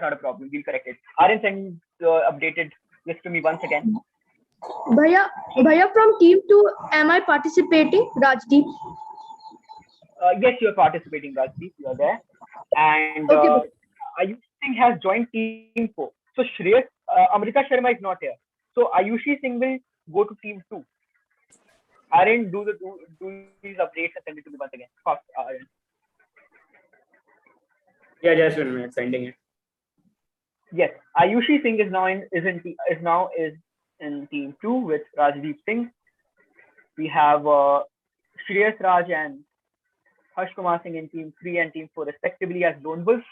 That's not a problem. We'll correct it. Aryan, send updated list to me once again. Bhaiya from team 2, am I participating, Rajdeep? Yes, you're participating, Rajdeep. You're there. And Okay. Ayushi Singh has joined team 4. So Shreyas, Amrita Sharma is not here. So Ayushi Singh will go to team 2. Aryan, do these updates and send it to me once again. Fast, Aryan. Yeah, just 1 minute, sending it. Yes, Ayushi Singh is now in team 2 with Rajdeep Singh. We have Shreyas Raj and Harsh Kumar Singh in team 3 and team 4 respectively as Lone Wolves.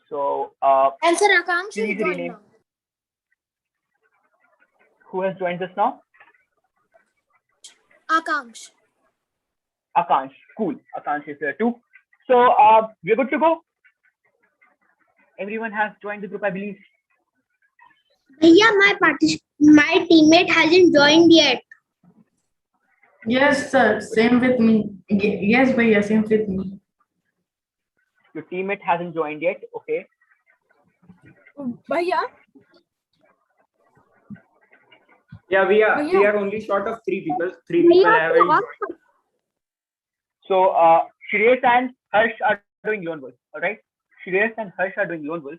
So And sir, Akansh please is joined rename. now. Who has joined us now? Akansh. Akansh. Cool. Akansh is there too. So we're good to go. Everyone has joined the group, I believe. Bhaiya, my teammate hasn't joined yet. Yes, sir. Same with me. Yes, bhaiya, same with me. Your teammate hasn't joined yet. Okay. Bhaiya. Yeah, we are only short of 3 people. 3 people haven't joined. So Shreyas and Harsh are doing Lone Wolf. All right. Shreyas and Harsh are doing Lone Wolf.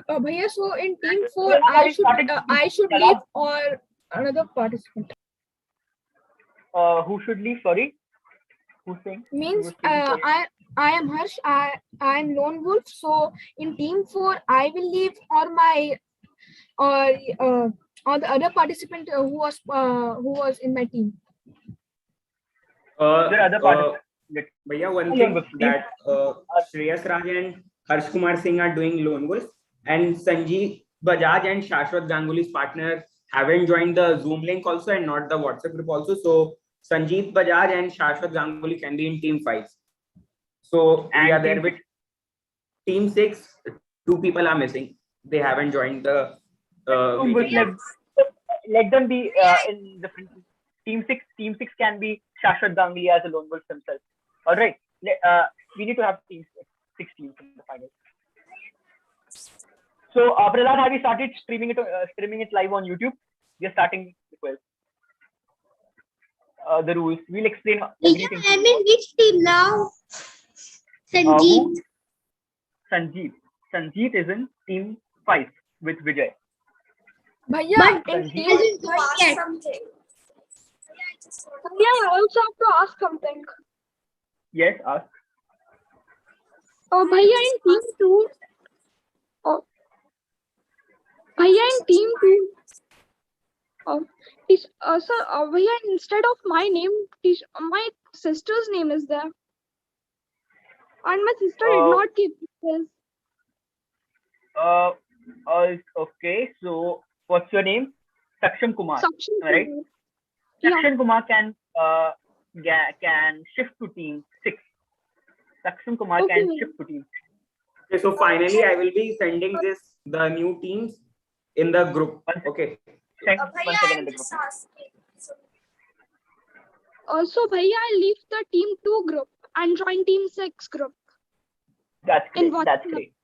Bhaiya, so in team 4, I should leave or another participant. Who should leave? Sorry. Who's saying? Means I am Harsh. I am Lone Wolf. So in team 4, I will leave or the other participant who was in my team. There are other participants. Bhaiya, one thing that Shreyas Raj and Harsh Kumar Singh are doing Lone Wolf, and Sanjeev Bajaj and Shashwat Ganguly's partner haven't joined the Zoom link also and not the WhatsApp group also. So Sanjeev Bajaj and Shashwat Ganguly can be in team 5. So we are there with team 6. 2 people are missing. They haven't joined the let them be in different team 6. Team 6 can be Shashwat Ganguly as a Lone Wolf himself. All right. We need to have team 6 teams in the final. So Prahlad, have you started streaming it live on YouTube? We are starting the quiz. The rules. We'll explain everything. I'm in which team now? Sanjeev. Sanjeev is in team 5 with Vijay. Bhaiya, But he hasn't joined yet. I also have to ask something. Yes, ask. Bhaiya, in team 2. Bhaiya, in team 2. Sir, Bhaiya, instead of my name, my sister's name is there. And my sister did not give this. Okay, so what's your name? Saksham Kumar. Saksham Kumar. Right? Saksham Kumar can shift to team 6. Saksham Kumar can shift to team 6. Okay, so finally I will be sending the new teams in the group. Okay. Once again in the group. Also, Bhaiya, I leave the team 2 group and join team 6 group. That's great. That's great.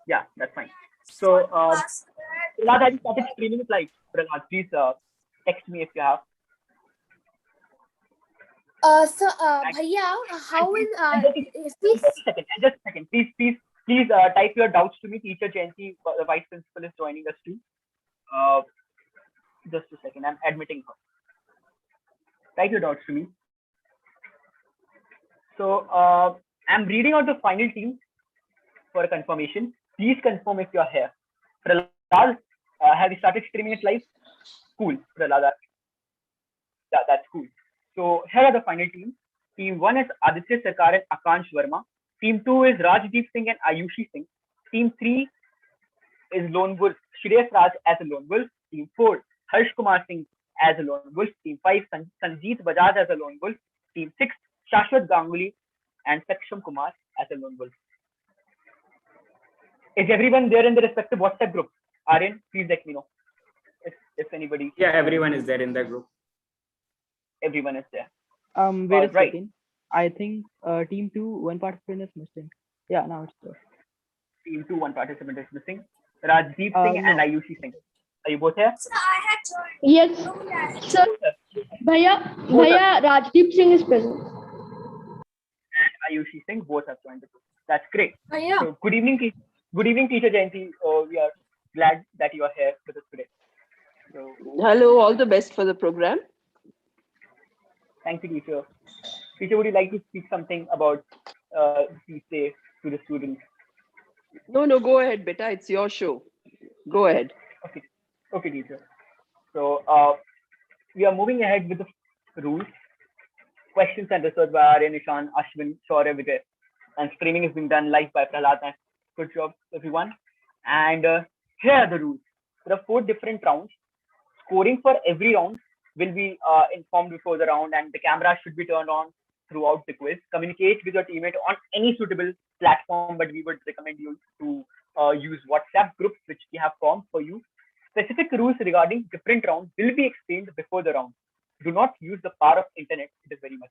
Yeah, that's fine. So, Prahlad, have you started streaming it live? Prahlad, please text me if you have. Bhaiya, how is Just a second. Please type your doubts to me. Teacher Jayanti, the vice principal, is joining us too. Just a second. I'm admitting her. Type your doubts to me. So I'm reading out the final teams for a confirmation. Please confirm if you're here. Prahlad, have you started streaming it live? Cool, Prahlad. That's cool. So here are the final teams. Team 1 is Aditya Sarkar and Akansh Verma. Team 2 is Rajdeep Singh and Ayushi Singh. Team 3 is Lone Wolf, Shreyas Raj as a Lone Wolf. Team 4, Harsh Kumar Singh as a Lone Wolf. Team 5, Sanjeev Bajaj as a Lone Wolf. Team 6, Shashwat Ganguly and Saksham Kumar as a Lone Wolf. Is everyone there in the respective WhatsApp group? Aryan, please let me know if anybody. Yeah, everyone is there in the group. Everyone is there. Wait a second. I think team 2, one participant is missing. Yeah, now it's there. Team 2, one participant is missing. Rajdeep Singh and No. Ayushi Singh. Are you both here? Yes, sir. Bhaiya Rajdeep Singh is present. Ayushi Singh both have joined the group. That's great. So good evening, teacher Jayanti. We are glad that you are here with us today. So, Hello, all the best for the program. thank you, teacher. Teacher, would you like to speak something about Teach Day to the students? No, go ahead, beta. It's your show. Go ahead. Okay, teacher. So we are moving ahead with the rules. Questions and research by Arya, Nishan, Ashwin, Shaurya, Vijay. And streaming is being done live by Prahlad. Good job, everyone. And here are the rules. There are 4 different rounds. Scoring for every round will be informed before the round, and the camera should be turned on throughout the quiz. Communicate with your teammate on any suitable platform, but we would recommend you to use WhatsApp groups, which we have formed for you. Specific rules regarding different rounds will be explained before the round. Do not use the power of internet. It is very much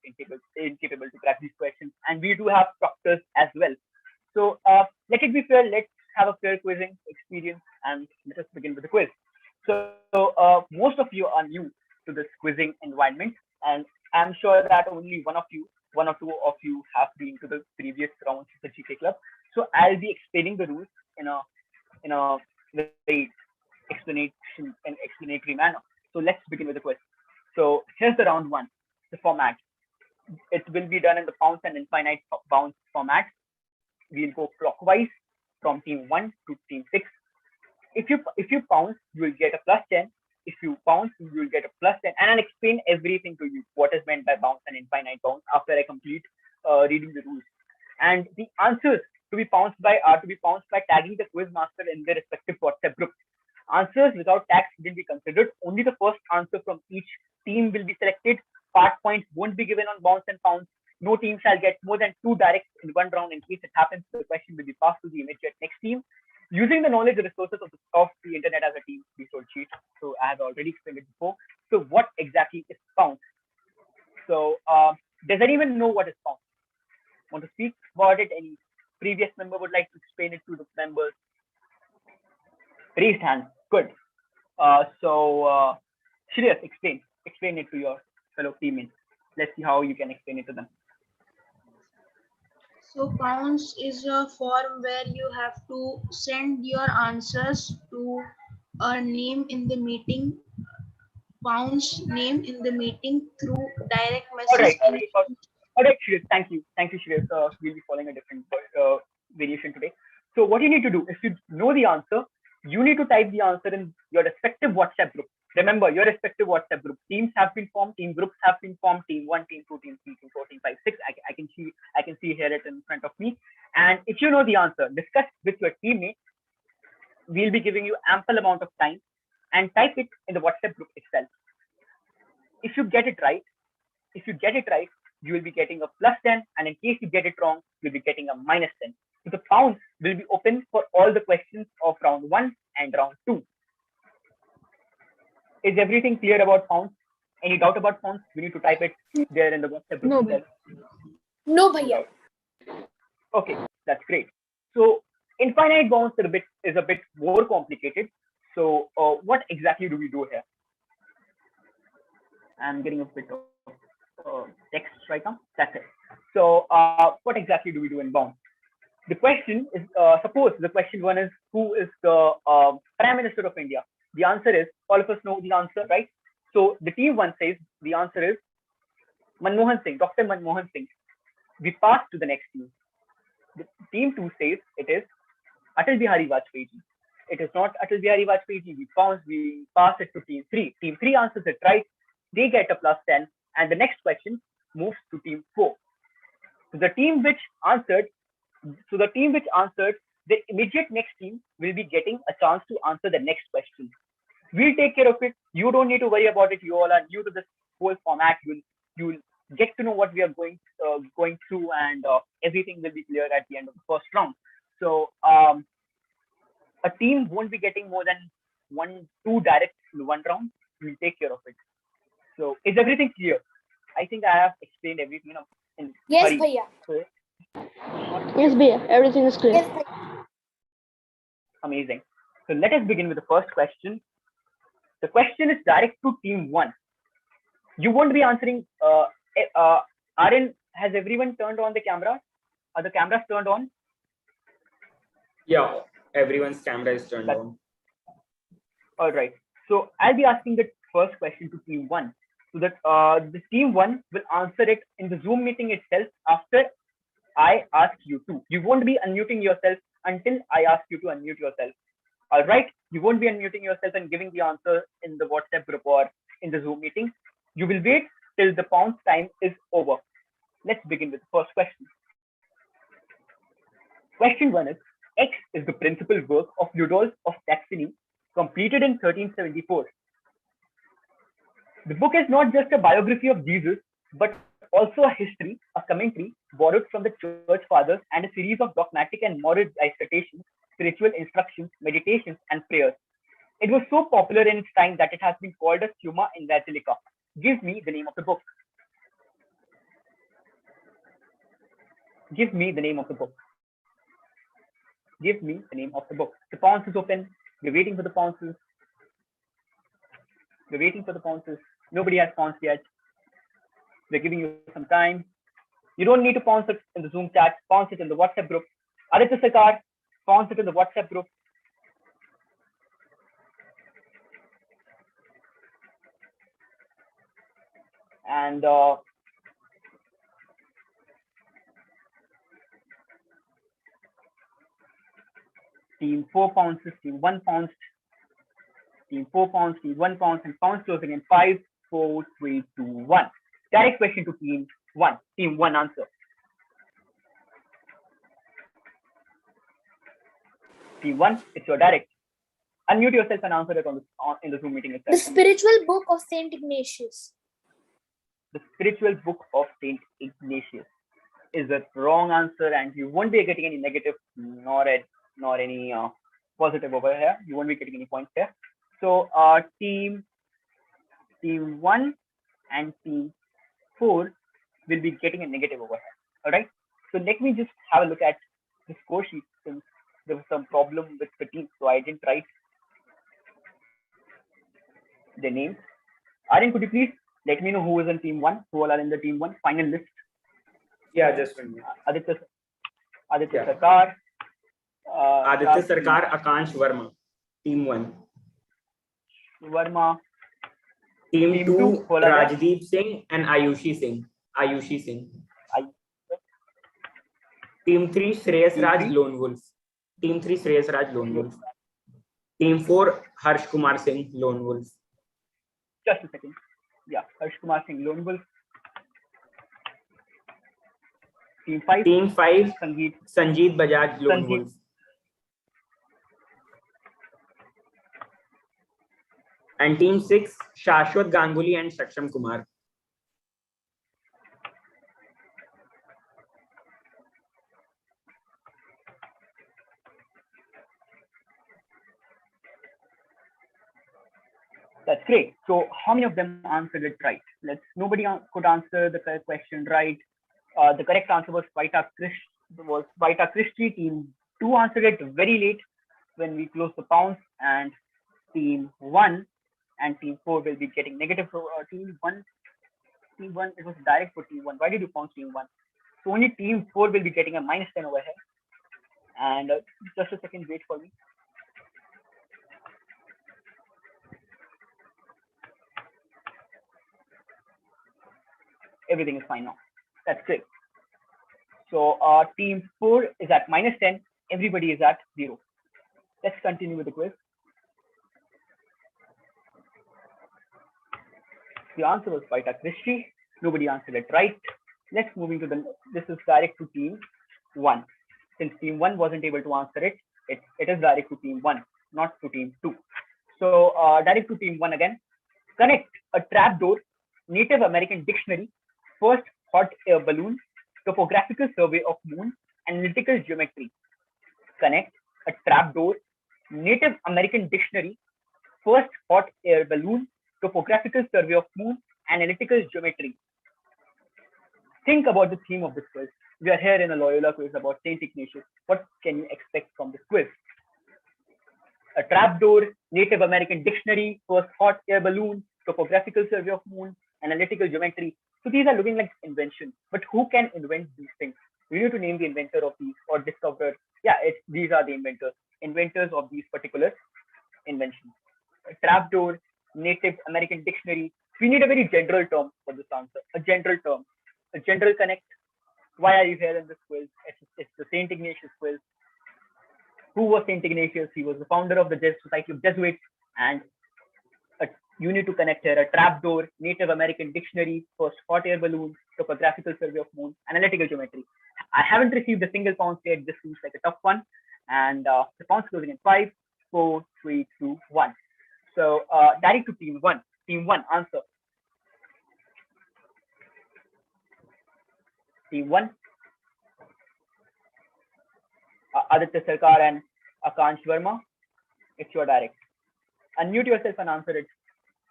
incapable to crack these questions. And we do have proctors as well. So let it be fair. Let's have a fair quizzing experience, and let us begin with the quiz. So most of you are new to this quizzing environment, and I'm sure that only one or two of you have been to the previous rounds of the GK Club. So I'll be explaining the rules in a very explanatory manner. So let's begin with the quiz. So here's the round 1, the format. It will be done in the bounce and infinite bounce format. We'll go clockwise from team 1 to team 6. If you bounce, you will get a +10. If you bounce, you will get a +10. And I'll explain everything to you, what is meant by bounce and infinite bounce, after I complete reading the rules. And the answers to be bounced by are to be bounced by tagging the quiz master in their respective WhatsApp group. Answers without tags will be considered. Only the first answer from each team will be selected. Part points won't be given on bounce and bounce. No team shall get more than 2 directs in one round. In case it happens, the question will be passed to the immediate next team. Using the knowledge and resources of the internet as a team, we should cheat. So I have already explained it before. So what exactly is bounce? So does anyone know what is bounce? Want to speak about it? Any previous member would like to explain it to the members? Raised hands. Good. So Shreyas, explain it to your fellow teammates. Let's see how you can explain it to them. So bounce is a form where you have to send your answers to a name in the meeting, bounce name in the meeting through direct message. All right, Shreyas. Thank you, Shreyas. We'll be following a different variation today. So what you need to do, if you know the answer, you need to type the answer in your respective WhatsApp group. Remember, your respective WhatsApp group. Teams have been formed, team groups have been formed, team 1, team 2, team 3, team 4, team 5, 6. I can see here it in front of me. And if you know the answer, discuss with your teammate. We'll be giving you ample amount of time, and type it in the WhatsApp group itself. If you get it right, you will be getting a +10, and in case you get it wrong, you'll be getting a -10. So the bounce will be open for all the questions of round 1 and round 2. Is everything clear about bounce? Any doubt about bounce? We need to type it there in the WhatsApp group itself. No, bhaiya. Okay, that's great. So infinite bounce is a bit more complicated. So what exactly do we do here? I'm getting a bit of text right now. That's it. So what exactly do we do in bounce? The question is, suppose the question 1 is, who is the Prime Minister of India? The answer is, all of us know the answer, right? So the team 1 says the answer is Manmohan Singh, Dr. Manmohan Singh. We pass to the next team. The team 2 says it is Atal Bihari Vajpayee. It is not Atal Bihari Vajpayee. We pass it to team 3. Team 3 answers it right. They get a +10, and the next question moves to team 4. So the team which answered, the immediate next team will be getting a chance to answer the next question. We'll take care of it. You don't need to worry about it. You all are new to this whole format. You'll get to know what we are going through, and everything will be clear at the end of the first round. So a team won't be getting more than 2 directs in one round. We'll take care of it. So is everything clear? I think I have explained everything. Yes, bhaiya. Yes, bhaiya. Everything is clear. Yes, bhaiya. Amazing. So let us begin with the first question. The question is direct to team one. You won't be answering. Aryan, has everyone turned on the camera? Are the cameras turned on? Yeah, everyone's camera is turned on. All right. So I'll be asking the first question to team one. So that the team one will answer it in the Zoom meeting itself after I ask you to. You won't be unmuting yourself until I ask you to unmute yourself. All right. You won't be unmuting yourself and giving the answer in the WhatsApp group or in the Zoom meeting. You will wait till the pounce time is over. Let's begin with the first question. Question one is, X is the principal work of Rudolph of Saxony, completed in 1374. The book is not just a biography of Jesus, but also a history, a commentary borrowed from the church fathers, and a series of dogmatic and moral dissertations, spiritual instructions, meditations, and prayers. It was so popular in its time that it has been called a Summa Evangelica. Give me the name of the book. Give me the name of the book. Give me the name of the book. The pounce is open. We're waiting for the pounces. We're waiting for the pounces. Nobody has pounced yet. We're giving you some time. You don't need to pounce it in the Zoom chat. Pounce it in the WhatsApp group. Aditya Sarkar, pounce it in the WhatsApp group. And team 4 pounces, team 1 pounced, team 4 pounds, team 1 pounds, and pounds closing in 5, 4, 3, 2, 1. Direct question to team 1. Team 1 answer. Team 1, it's your direct. Unmute yourself and answer it in the Zoom meeting itself. The spiritual book of Saint Ignatius. The spiritual book of Saint Ignatius is the wrong answer, and you won't be getting any negative nor any positive over here. You won't be getting any points here. So team 1 and team 4 will be getting a negative over here. All right. So let me just have a look at the score sheet, since there was some problem with the team, so I didn't write the names. Aryan, could you please let me know who is in team 1, who all are in the team 1 final list? Yeah, just one minute. Aditya Sarkar. Aditya Sarkar, Akansh Verma, team 1. Verma. Team 2, Rajdeep Singh and Ayushi Singh. Team 3, Shreyas Raj, Lone Wolf. Team 3, Shreyas Raj, Lone Wolf. Team 4, Harsh Kumar Singh, Lone Wolf. Just a second. Yeah, Harsh Kumar Singh, Lone Wolf. Team 5, Sanjeet Bajaj, Lone Wolf. And team 6, Shashwat Ganguly and Saksham Kumar. That's great. So how many of them answered it right? Nobody could answer the correct question right. The correct answer was Vaita Christie. Team 2 answered it very late when we closed the pounds, and team 1 and team 4 will be getting negative. So team 1, it was direct for team 1. Why did you pounce team 1? So only team 4 will be getting a -10 over here. And just a second, wait for me. Everything is fine now. That's great. So team 4 is at -10. Everybody is at 0. Let's continue with the quiz. The answer was Vaita Christie. Nobody answered it right. Let's move into this is direct to team 1. Since team 1 wasn't able to answer it, it is direct to team 1, not to team 2. So direct to team 1 again. Connect a trapdoor, Native American dictionary, first hot air balloon, topographical survey of moon, analytical geometry. Connect a trapdoor, Native American dictionary, first hot air balloon, topographical survey of moon, analytical geometry. Think about the theme of this quiz. We are here in a Loyola quiz about Saint Ignatius. What can you expect from this quiz? trapdoor, Native American dictionary, first hot air balloon, topographical survey of moon, analytical geometry. So these are looking like inventions. But who can invent these things? We need to name the inventor of these or discover. Yeah, these are the inventors of these particular inventions. A trapdoor, Native American dictionary. We need a very general term for this answer. A general term. A general connect. Why are you here in this quiz? It's the Saint Ignatius quiz. Who was Saint Ignatius? He was the founder of the Society of Jesuits, and you need to connect here a trapdoor, Native American dictionary, first hot air balloon, topographical survey of moon, analytical geometry. I haven't received a single pound yet. This seems like a tough one. And the pounds closing in 5, 4, 3, 2, 1. So direct to team 1. Team 1, answer. Team 1. Aditya Sarkar and Akansh Verma. It's your direct. Unmute yourself and answer it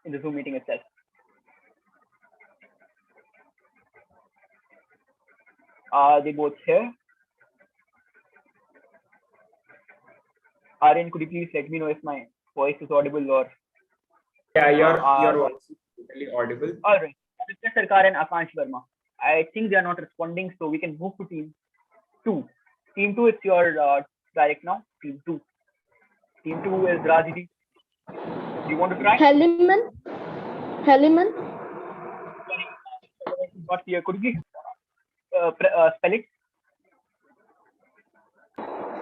in the Zoom meeting itself. Are they both here? Aryan, could you please let me know if my voice is audible or? Yeah, your voice is totally audible. All right. Aditya Sarkar and Akansh Verma. I think they are not responding, so we can move to team 2. Team 2, it's your direct now. Team 2. Team 2 is Rajiti. Do you want to try? Heliman. Not clear. Could you please spell it?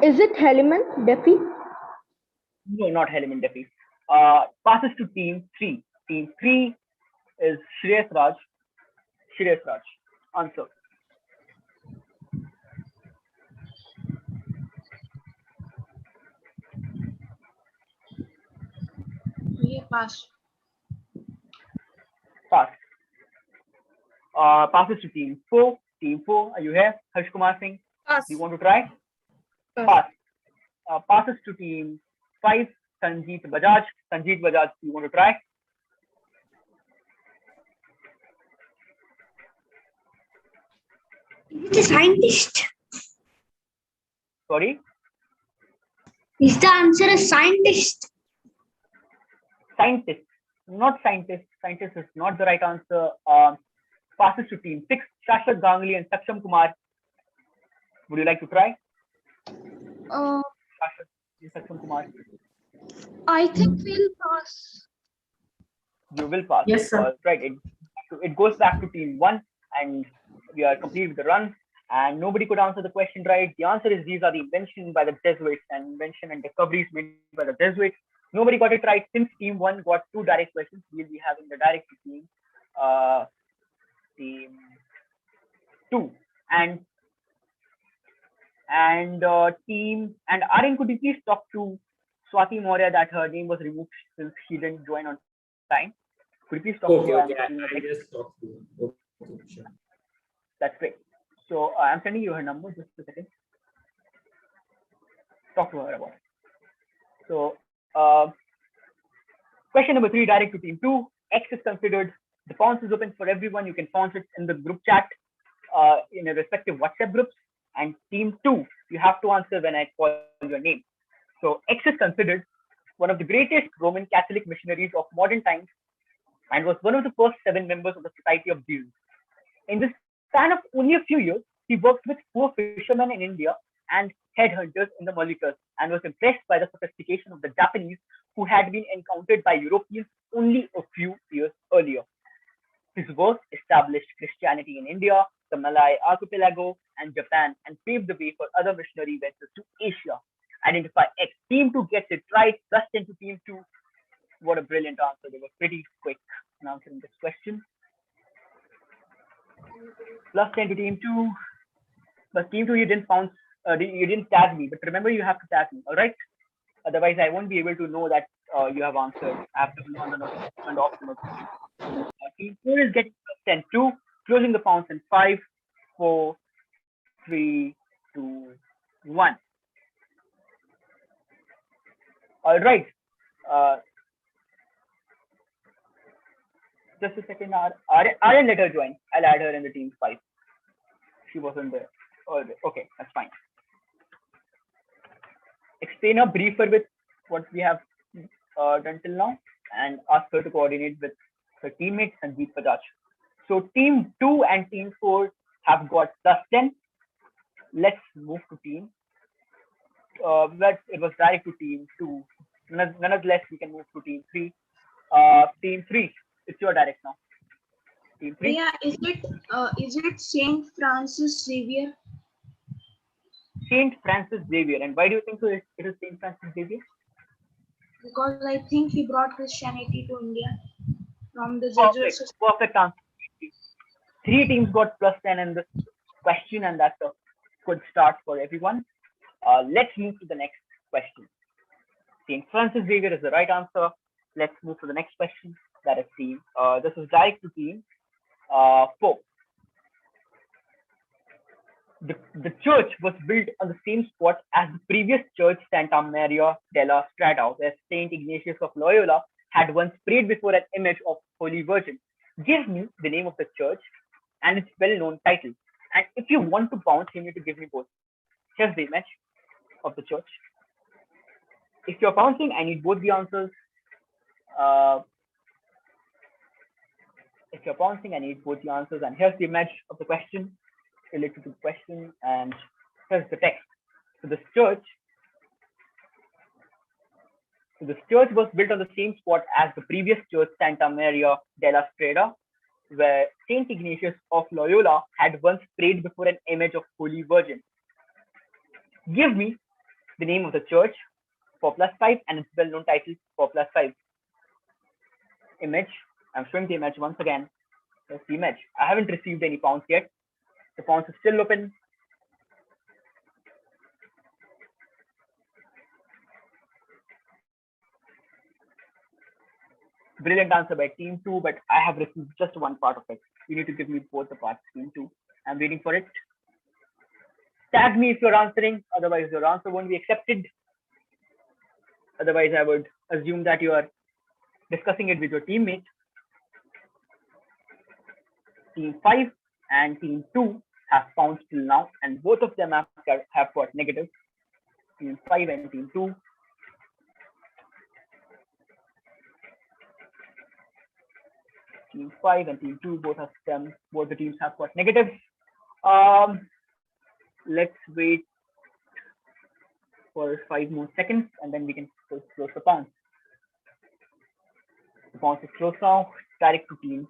Is it Heliman Defi? No, not Heliman Defi. Passes to team 3. Team 3 is Shreyas Raj. Answer. Yeah, pass. Pass. Passes to team 4. Team 4, are you here? Harsh Kumar Singh. Pass. Do you want to try? Pass. Passes to team 5. Sanjeet Bajaj. Do you want to try? Is it a scientist? Sorry? Is the answer a scientist? Scientist. Not scientist. Scientist is not the right answer. Passes to team 6. Shashwat Ganguly and Saksham Kumar. Would you like to try? Saksham Kumar. I think we'll pass. You will pass. Yes, sir. Right. It goes back to team 1, and we are complete with the run. And nobody could answer the question right. The answer is these are the inventions by the Jesuits and invention and discoveries made by the Jesuits. Nobody got it right. Since team 1 got 2 direct questions, we'll be having the direct team. Team 2 and team and Aryan, could you please talk to Swati Maurya that her name was removed since she didn't join on time? Could you please talk to her? Okay, I just talked to her. Okay, sure. That's great. So I'm sending you her number. Just a second. Talk to her about it. So question number 3, direct to team 2. X is considered. The pounce is open for everyone. You can pounce it in the group chat in your respective WhatsApp groups. And team 2, you have to answer when I call your name. So X is considered one of the greatest Roman Catholic missionaries of modern times and was one of the first 7 members of the Society of Jesus. In the span of only a few years, he worked with poor fishermen in India and headhunters in the Moluccas and was impressed by the sophistication of the Japanese who had been encountered by Europeans only a few years earlier. His work established Christianity in India, the Malay archipelago, and Japan, and paved the way for other missionary ventures to Asia. Identify X. Team 2 gets it right. Plus 10 to team 2. What a brilliant answer. They were pretty quick in answering this question. Plus 10 to team 2. But team 2, you didn't pounce, you didn't tag me. But remember, you have to tag me, all right? Otherwise, I won't be able to know that you have answered. I have to be on the notification and off the notification. Team 4 is getting plus 10 2. Closing the pounce in 5, 4, 3, 2, 1. All right. Just a second. Aryan, let her join. I'll add her in the team 5. She wasn't there. Okay, that's fine. Explain a briefer with what we have done till now, and ask her to coordinate with her teammates and beat Bajaj. So team 2 and team 4 have got +10. Let's move to team. But it was direct to team 2. Nonetheless, we can move to team 3. Team 3, it's your direct now. Team 3. Yeah, is it Saint Francis Xavier? Saint Francis Xavier. And why do you think so? It is Saint Francis Xavier? Because I think he brought Christianity to India from the Jesuit Perfect. society. Perfect answer. 3 teams got +10 in this question, and that's a good start for everyone. Let's move to the next question. Saint Francis Xavier is the right answer. Let's move to the next question. That is team. This is direct to team 4. The church was built on the same spot as the previous church, Santa Maria della Strada, where Saint Ignatius of Loyola had once prayed before an image of Holy Virgin. Give me the name of the church and its well-known title. And if you want to bounce, you need to give me both. Here's the image of the church. If you're bouncing, I need both the answers. If you're bouncing, I need both the answers. And here's the image of the question related to the question, and here's the text. So this church was built on the same spot as the previous church, Santa Maria della Strada, where Saint Ignatius of Loyola had once prayed before an image of Holy Virgin. Give me the name of the church for +5 and its well-known title for +5. Image. I'm showing the image once again. Here's the image. I haven't received any pounds yet. The pounds is still open. Brilliant answer by team 2, but I have received just one part of it. You need to give me both the parts, team 2. I'm waiting for it. Tag me if you're answering, otherwise your answer won't be accepted. Otherwise, I would assume that you are discussing it with your teammate. Team 5 and team 2 have pounds till now, and both of them have got negative. Team 5 and team 2. Team 5 and team 2, both the teams have got negatives. Let's wait for 5 more seconds, and then we can close the pound. The pound is closed now. Direct to team.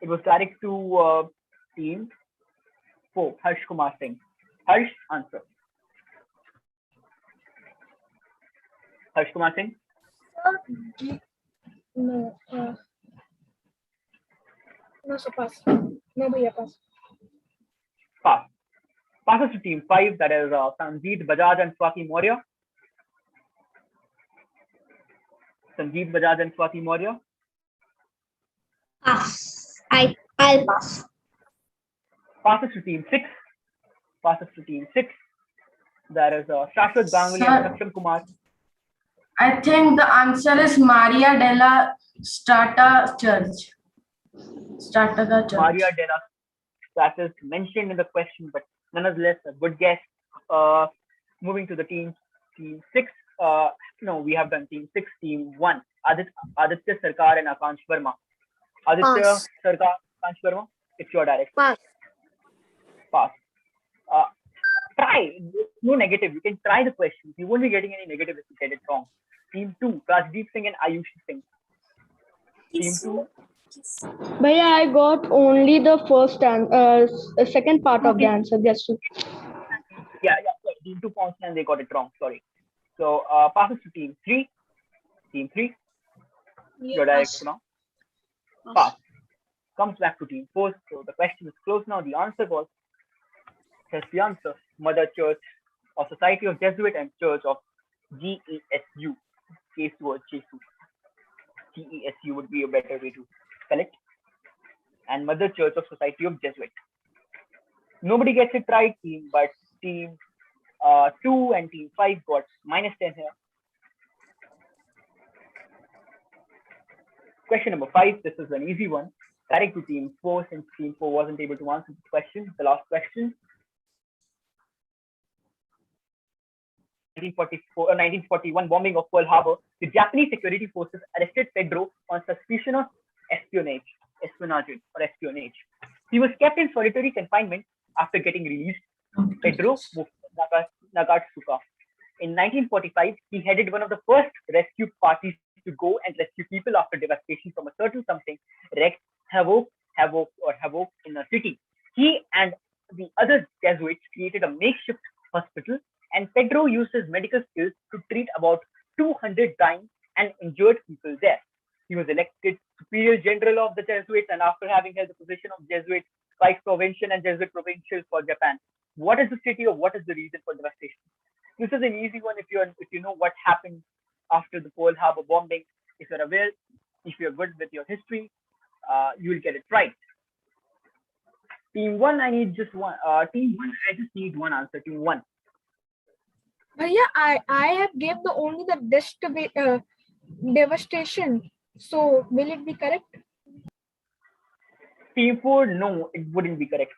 It was direct to team 4, Harsh Kumar Singh. Harsh, answer. Harsh Kumar Singh? No, sir, pass. No, bhaiya, pass. Pass. Passes to team 5, that is Sanjeev Bajaj and Swati Maurya. Sanjeev Bajaj and Swati Maurya. Pass. I'll pass. Passes to team 6. Passes to team 6. That is Shashwat Ganguly Sir. and Saksham Kumar. I think the answer is Maria della Strata Church. Strata the church. Maria della. That is mentioned in the question, but nonetheless, a good guess. Moving to the team 6. No, we have done team 6, team 1. Aditya Sarkar and Akansh Verma. Aditya Pass. Sarkar, Akansh Verma. It's your direct. Pass. Pass. Try. No negative. You can try the questions. You won't be getting any negative if you get it wrong. Team 2, Rajdeep Singh and Ayushi Singh. Team 2. Bhaiya, I got only the second part of the answer. Yes, sir. Yeah. Sorry. Team 2 points and they got it wrong. Sorry. So passes to team 3. Team 3. Yeah, Your direct pass. now. Pass. Pass. Comes back to team 4. So the question is closed now. The answer was, here's the answer. Mother Church of Society of Jesuit and Church of GESU. Jesu or Jesu. GESU would be a better way to spell it. And Mother Church of Society of Jesuit. Nobody gets it right, team, but team 2 and team 5 got -10 here. Question number 5. This is an easy one. Direct to team 4, since team 4 wasn't able to answer the question. The last question. 1944 or 1941 bombing of Pearl Harbor, the Japanese security forces arrested Pedro on suspicion of espionage. He was kept in solitary confinement. After getting released, Pedro moved to Nagatsuka. In 1945, he headed one of the first rescue parties to go and rescue people after devastation from a certain something wrecked havoc in a city. He and the other Jesuits created a makeshift hospital, and Pedro used his medical skills to treat about 200 dying and injured people there. He was elected Superior General of the Jesuits, and after having held the position of Jesuit Vice Provincial and Jesuit Provincial for Japan. What is the city or what is the reason for devastation? This is an easy one if you know what happened after the Pearl Harbor bombing. If you're aware, if you're good with your history, you will get it right. Team one, I need just one. Team one, I just need one answer. Team one. Yeah, I have gave the only the devastation. So will it be correct? Team four, no, it wouldn't be correct.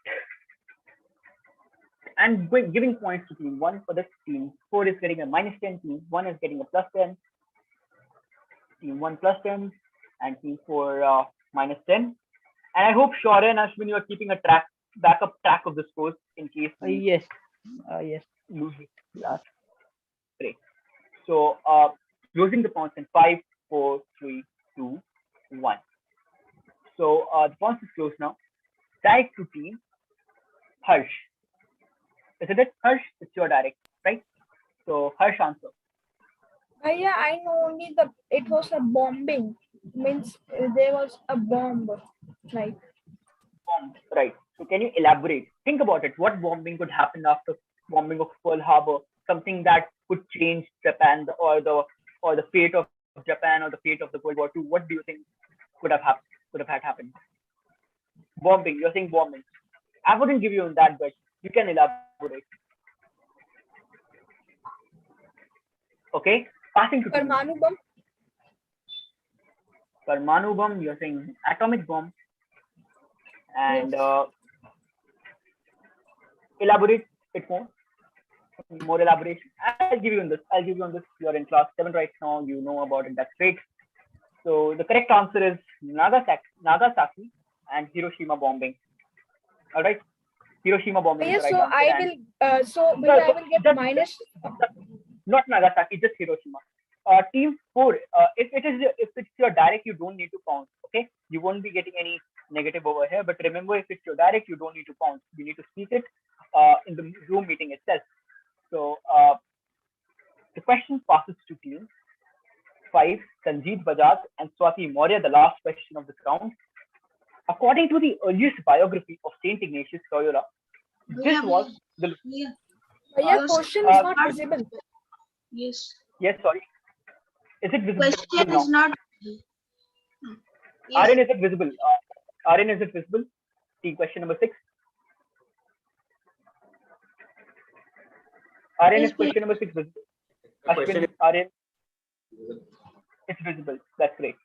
And giving points to team one for this. Team four is getting a -10. Team one is getting a +10. Team one +10, and team four -10. And I hope Shaura and Ashwin, you are keeping a backup track of the scores in case Yes. lose it last. Great. So closing the points in 5, 4, 3, 2, 1. So the points is closed now. Direct to team Harsh. Isn't it, Harsh? It's your direct, right? So Harsh, answer. Yeah, I know only it was a bombing. Means there was a bomb, like. Bomb, right. So can you elaborate? Think about it. What bombing could happen after bombing of Pearl Harbor? Something that could change Japan or the fate of Japan or the fate of the World War II. What do you think could have had happened? Bombing. You're saying bombing. I wouldn't give you that, but you can elaborate. Okay. Passing to Parmanu bomb. Parmanu bomb. You're saying atomic bomb. And Yes. Elaborate it more elaboration. I'll give you on this. You're in class 7 right now. You know about it. That's great. So the correct answer is Nagasaki and Hiroshima bombing. All right. Hiroshima bombing. Yes, is the right so answer. I will get minus. Not Nagasaki, just Hiroshima. Team 4. If it's your direct, you don't need to pounce. Okay, you won't be getting any negative over here. But remember, if it's your direct, you don't need to pounce. You need to speak it in the Zoom meeting itself. So the question passes to team 5, Sanjeev Bajaj and Swati Maurya, the last question of this round. According to the earliest biography of Saint Ignatius Loyola, this was the. Yeah, question is not visible. Yes. Yes, sorry. Is it visible? Question now? is not. Yes. RN, is it visible? RN, is it visible? Team question number 6. RN is question number 6 visible. Ashwin, RN, it's visible. That's great.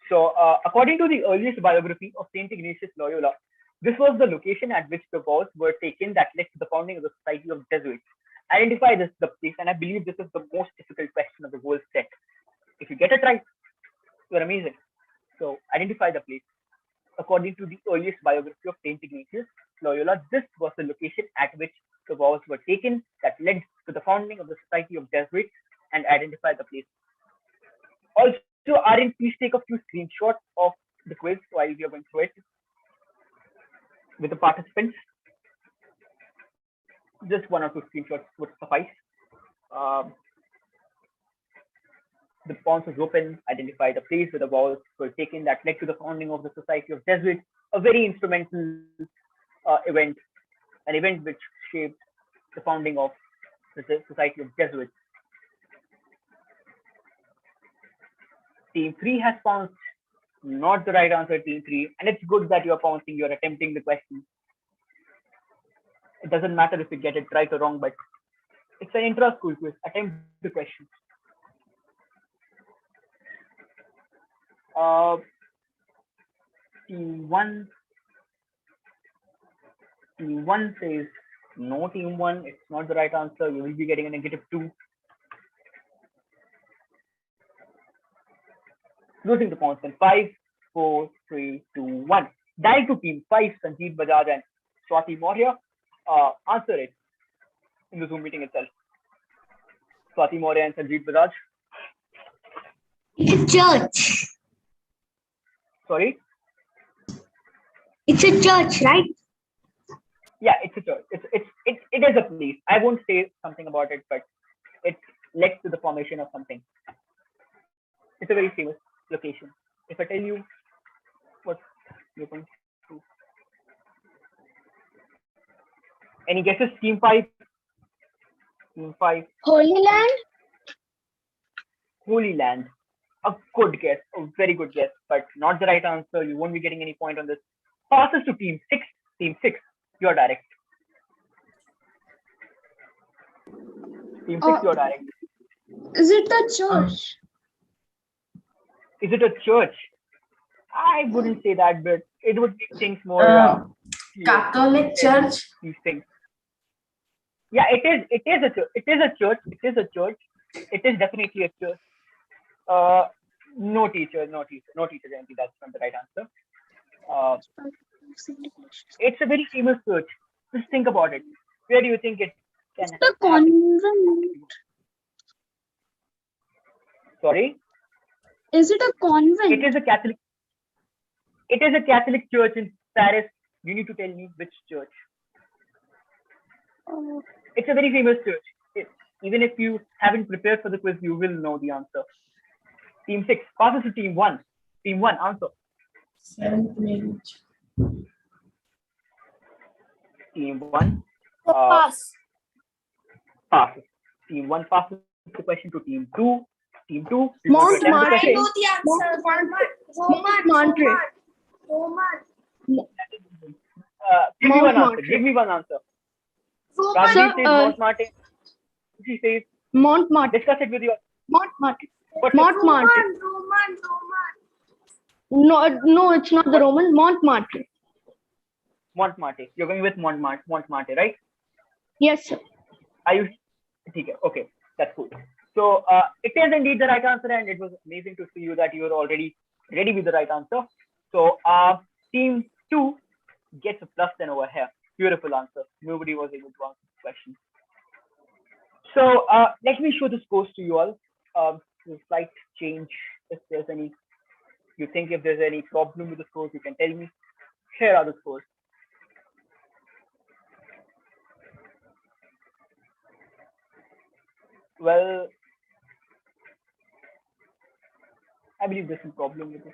So, according to the earliest biography of Saint Ignatius Loyola, this was the location at which the vows were taken that led to the founding of the Society of Jesuits. Identify the place, and I believe this is the most difficult question of the whole set. If you get it right, you're amazing. So, identify the place. According to the earliest biography of Saint Ignatius Loyola, this was the location at which the vows were taken that led to the founding of the Society of Jesuits, and identify the place. Also, Aryan, please take a few screenshots of the quiz while we are going through it with the participants. Just 1 or 2 screenshots would suffice. The pons is open. Identify the place where the vows were taken that led to the founding of the Society of Jesuits, a very instrumental event, an event which shaped the founding of the Society of Jesuits. Team 3 has pounced. Not the right answer, Team 3. And it's good that you're pouncing, you're attempting the question. It doesn't matter if you get it right or wrong, but it's an intra-school quiz. Attempt the question. Team 1. Team 1 says no, Team 1. It's not the right answer. You will be getting a -2. Losing the points in 5, 4, 3, 2, 1. Direct to team 5, Sanjeev Bajaj and Swati Maurya. Answer it in the Zoom meeting itself. Swati Maurya and Sanjeev Bajaj. It's a church. Sorry? It's a church, right? Yeah, it's a church. It is a place. I won't say something about it, but it led to the formation of something. It's a very famous location. If I tell you what you're going to. Any guesses? Team 5? Team 5. Holy Land? Holy Land. A good guess. A very good guess, but not the right answer. You won't be getting any point on this. Passes to Team 6. Team 6. You're direct. Team 6, you're direct. Is it the church? Is it a church? I wouldn't say that, but it would make things more Catholic Church. These things. Yeah, it is. It is a church. It is a church. It is a church. It is definitely a church. No teacher, Jayanti. That's not the right answer. It's a very famous church. Just think about it. Where do you think it can It's the convent. Sorry? Is it a convent? It is a Catholic. It is a Catholic church in Paris. You need to tell me which church. It's a very famous church. Even if you haven't prepared for the quiz, you will know the answer. Team 6 passes to Team 1. Team 1, answer. Saint Mary's. Team 1. Pass. Passes. Team 1 passes the question to Team 2. Team 2. Montmartre. I know the answer. Montmartre. Give me one answer. Give me one answer. Ranveer says Montmartre. She says Montmartre. discuss it with your. Montmartre. What's Montmartre. No, it's not the Roman. Montmartre. Montmartre. You're going with Montmartre, right? Yes, sir. Are you? Okay, that's cool. So it is indeed the right answer, and it was amazing to see you that you were already ready with the right answer. So Team 2 gets a +10 over here. Beautiful answer. Nobody was able to answer the question. So let me show the scores to you all. Slight change. If there's any, you think if there's any problem with the scores, you can tell me. Here are the scores. Well, I believe there's some problem with this.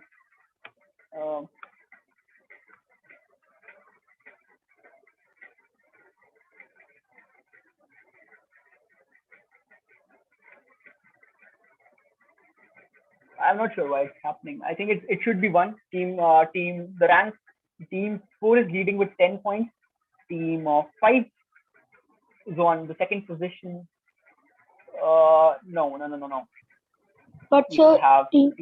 I'm not sure why it's happening. I think it should be one team. The rank team 4 is leading with 10 points. Team 5 is on the second position. No. But sir, I think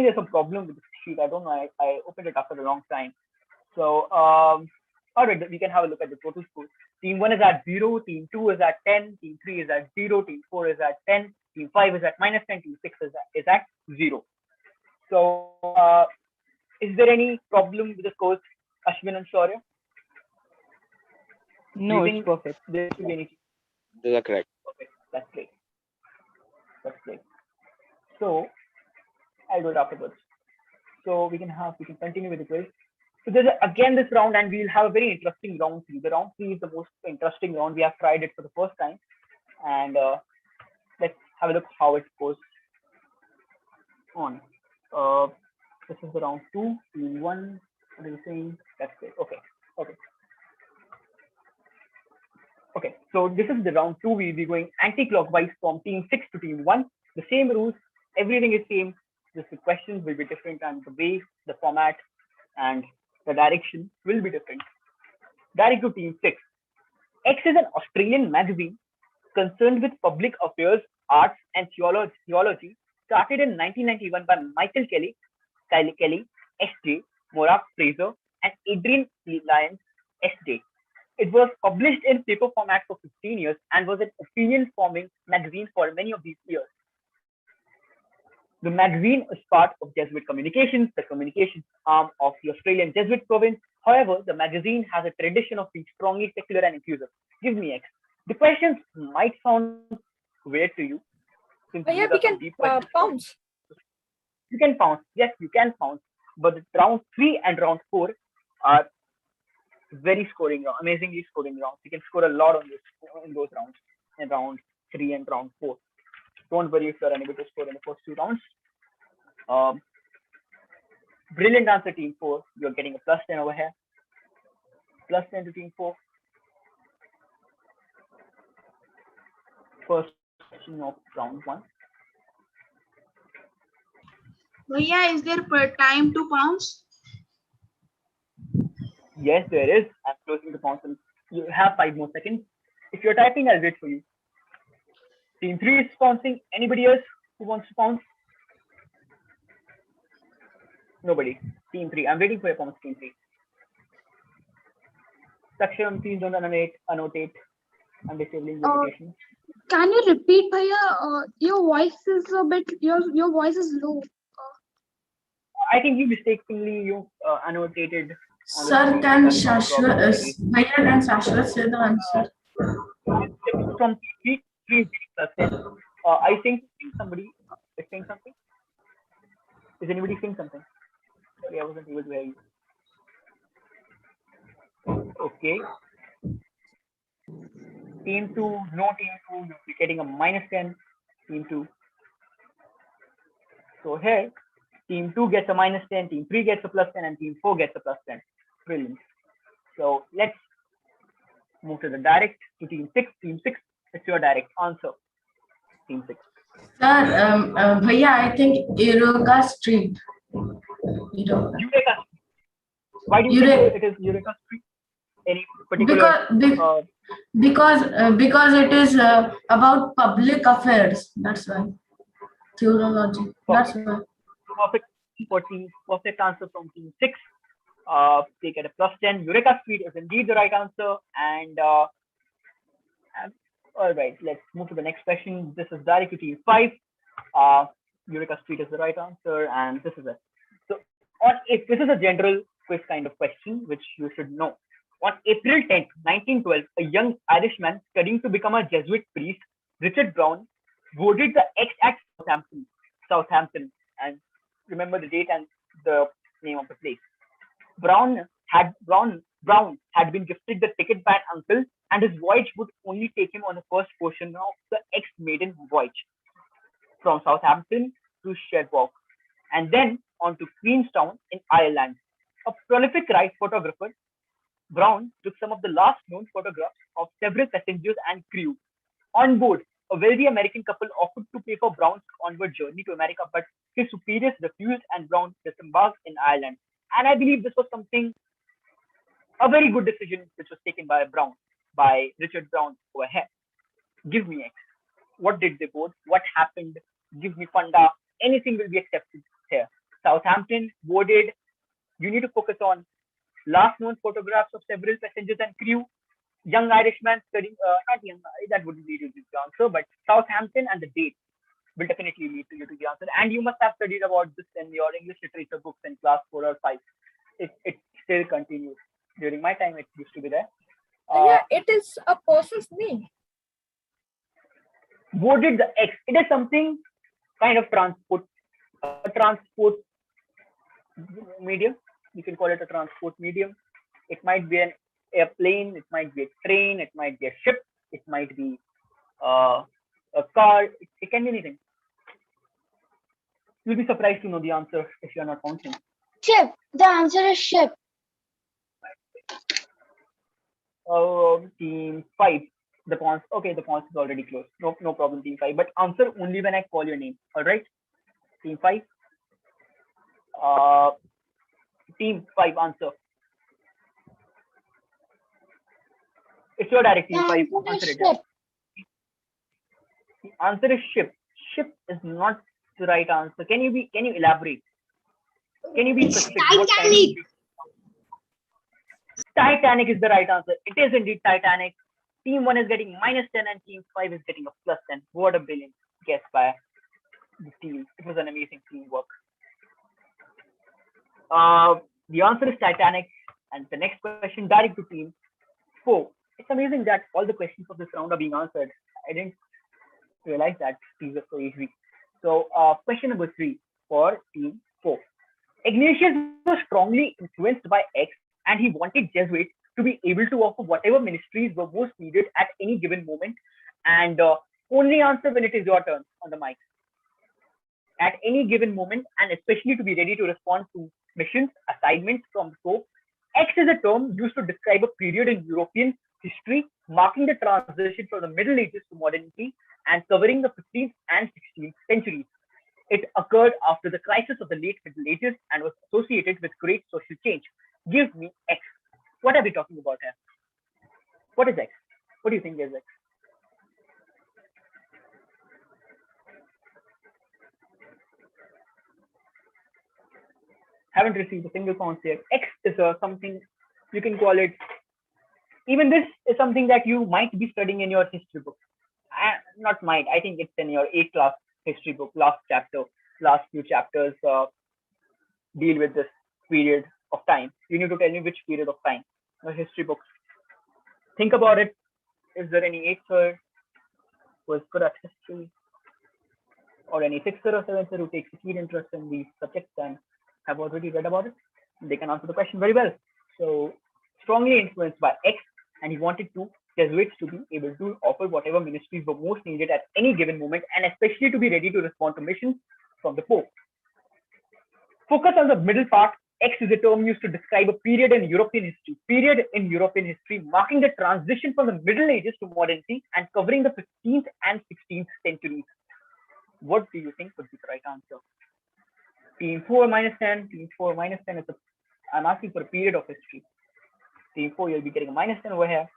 there's a problem with the sheet. I don't know. I opened it after a long time. So all right, we can have a look at the total score. Team 1 is at 0. Team 2 is at 10. Team 3 is at 0. Team 4 is at 10. Team 5 is at -10. Team 6 is at 0. So is there any problem with the scores, Ashwin and Shaurya? No, it's perfect. There should be any. Those are correct. Okay, that's great. So I'll do it afterwards. So we can continue with the quiz. So there's again this round, and we'll have a very interesting round 3. The round 3 is the most interesting round. We have tried it for the first time, and let's have a look how it goes on. This is the round 2. Team 1. What are you saying? That's it. Okay. So this is the round 2. We'll be going anti-clockwise from Team 6 to Team 1. The same rules. Everything is same. Just the questions will be different, and the way, the format, and the direction will be different. Direct to Team 6. X is an Australian magazine concerned with public affairs, arts, and theology, started in 1991 by Michael Kelly, S.J., Maura Fraser, and Adrian Lyons, S.J. It was published in paper format for 15 years and was an opinion-forming magazine for many of these years. The magazine is part of Jesuit Communications, the communications arm of the Australian Jesuit province. However, the magazine has a tradition of being strongly secular and inclusive. Give me X. The questions might sound weird to you, since these are some deep questions. Pounce. You can pounce. Yes, you can pounce. But the round 3 and round 4 are very scoring rounds, amazingly scoring rounds. You can score a lot on this in those rounds, in round 3 and round 4. Don't worry if you're unable to score in the first 2 rounds. Brilliant answer, team 4. You're getting a plus 10 over here. Plus 10 to team 4. First question of round 1. Bhaiya, is there time to pounce? Yes, there is. I'm closing the pounce. You have 5 more seconds. If you're typing, I'll wait for you. Team 3 is pouncing. Anybody else who wants to pounce? Nobody. Team 3. I'm waiting for your pounce, team 3. Saksham, please don't annotate. I'm disabling the annotation. Can you repeat, Bhaiya? Your voice is a bit. Your voice is low. I think you mistakenly annotated. Sir, can Shashwat say the answer? From 3 plus 10. I think somebody is saying something. Is anybody saying something? Sorry, I wasn't able to hear you. Okay. Team 2, no team 2, you'll be getting a minus 10. Team 2. So here, team 2 gets a minus 10, team 3 gets a plus 10, and team 4 gets a plus 10. Brilliant. So let's move to the direct to team 6. Team 6, it's your direct answer. Team 6. Sir, Bhaiya, I think Eureka Street. Eureka. Why do you think it is Eureka Street? Any particular? Because it is about public affairs. That's why. Theology. That's why. Perfect answer from team 6. They get a plus 10. Eureka Street is indeed the right answer. And all right, let's move to the next question. This is direct to team 5. Eureka Street is the right answer, and this is it. So, if this is a general quiz kind of question, which you should know. On April 10th, 1912, a young Irishman studying to become a Jesuit priest, Richard Brown, boarded the X at Southampton, and remember the date and the name of the place. Brown had been gifted the ticket by an uncle, and his voyage would only take him on the first portion of the X-maiden voyage from Southampton to Cherbourg, and then on to Queenstown in Ireland. A prolific photographer, Brown took some of the last known photographs of several passengers and crew. On board, a wealthy American couple offered to pay for Brown's onward journey to America, but his superiors refused, and Brown disembarked in Ireland. And I believe this was a very good decision which was taken by Richard Brown over here. Give me X. What did they board? What happened? Give me funda. Anything will be accepted here. Southampton boarded. You need to focus on last known photographs of several passengers and crew. Young Irishman studying, not young, that wouldn't lead you to the answer, but Southampton and the date will definitely lead you to the answer. And you must have studied about this in your English literature books in class 4 or 5. It still continues. During my time, it used to be there. It is a person's name. Boarded the X. It is something kind of transport medium. You can call it a transport medium. It might be an airplane, it might be a train, it might be a ship, it might be a car, it can be anything. You'll be surprised to know the answer if you're not counting. Ship. The answer is ship. Team 5. The pawns. Okay, the pawns is already closed. No problem, team 5. But answer only when I call your name. Alright? Team 5. Team 5 answer. It's your direct team 5. Answer it. The answer is ship. Ship is not the right answer. Can you elaborate? Can you be specific? Titanic. Titanic is the right answer. It is indeed Titanic. Team 1 is getting -10 and team 5 is getting a +10. What a brilliant guess by the team. It was an amazing The answer is Titanic. And the next question, direct to team 4. It's amazing that all the questions of this round are being answered. I didn't realize that these are so easy. So, question number 3 for team 4. Ignatius was strongly influenced by X, and he wanted Jesuits to be able to offer whatever ministries were most needed at any given moment. And only answer when it is your turn on the mic. At any given moment, and especially to be ready to respond to missions, assignments from the Pope. X is a term used to describe a period in European history marking the transition from the Middle Ages to modernity and covering the 15th and 16th centuries. It occurred after the crisis of the late Middle Ages and was associated with great social change. Give me X. What are we talking about here? What is X? What do you think is X? Haven't received a single response here. X is something you can call it. Even this is something that you might be studying in your history book. Not might. I think it's in your 8th class history book. Last few chapters deal with this period of time. You need to tell me which period of time. Your history books. Think about it. Is there any 8th who is good at history, or any 6th or 7th who takes a keen interest in these subjects and have already read about it? They can answer the question very well. So, strongly influenced by X, and he wanted Jesuits to be able to offer whatever ministries were most needed at any given moment, and especially to be ready to respond to missions from the Pope. Focus on the middle part. X is a term used to describe a period in European history marking the transition from the Middle Ages to modernity and covering the 15th and 16th centuries. What do you think would be the right answer? Team 4 minus 10. Team 4 minus 10 is I'm asking for a period of history. Team 4, you'll be getting a minus 10 over here.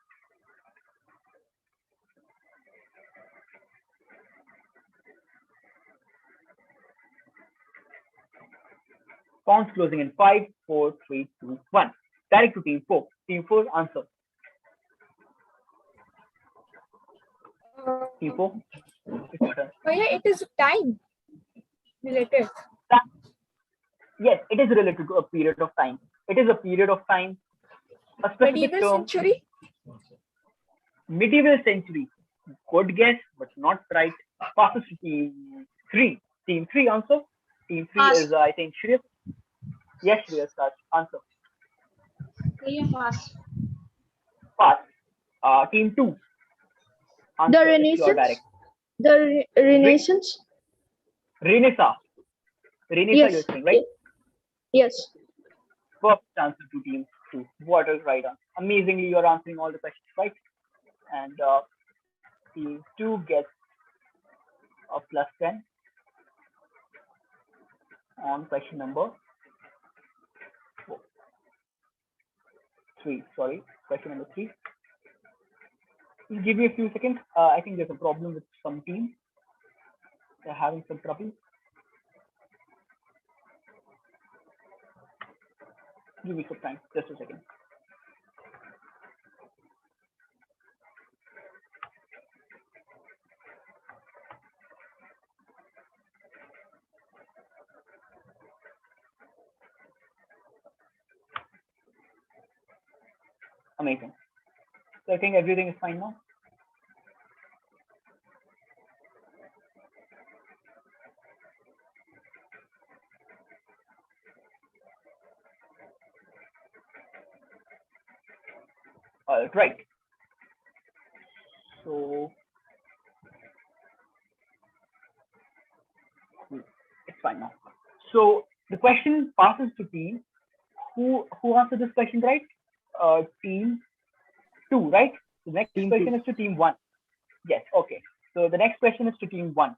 Pounds closing in 5, 4, 3, 2, 1. Direct to team 4. Team 4 answer. Team 4. Yeah, it is time related. Yes, it is related to a period of time. It is a period of time. A specific Medieval term. century. Medieval century. Good guess, but not right. Passes to team 3. Team 3 answer. Team 3 Pass. is, I think, Shreyas. Yes, Shreyas, answer. Yeah, pass. Pass. Team 2. Answer. The Renaissance. The Renaissance. Renaissance. Renaissance, you're saying, right? Yes. First answer to team 2. What is right answer? Amazingly, you're answering all the questions right. And team 2 gets a plus 10 on question number 3. Sorry, question number 3. Just give me a few seconds. I think there's a problem with some team. They're having some trouble. Give me some time. Just a second. Amazing. So I think everything is fine now. Right. So it's fine now. So the question passes to team. Who answered this question right? Team 2, right? The next question is to team 1. Yes, okay. So the next question is to team 1.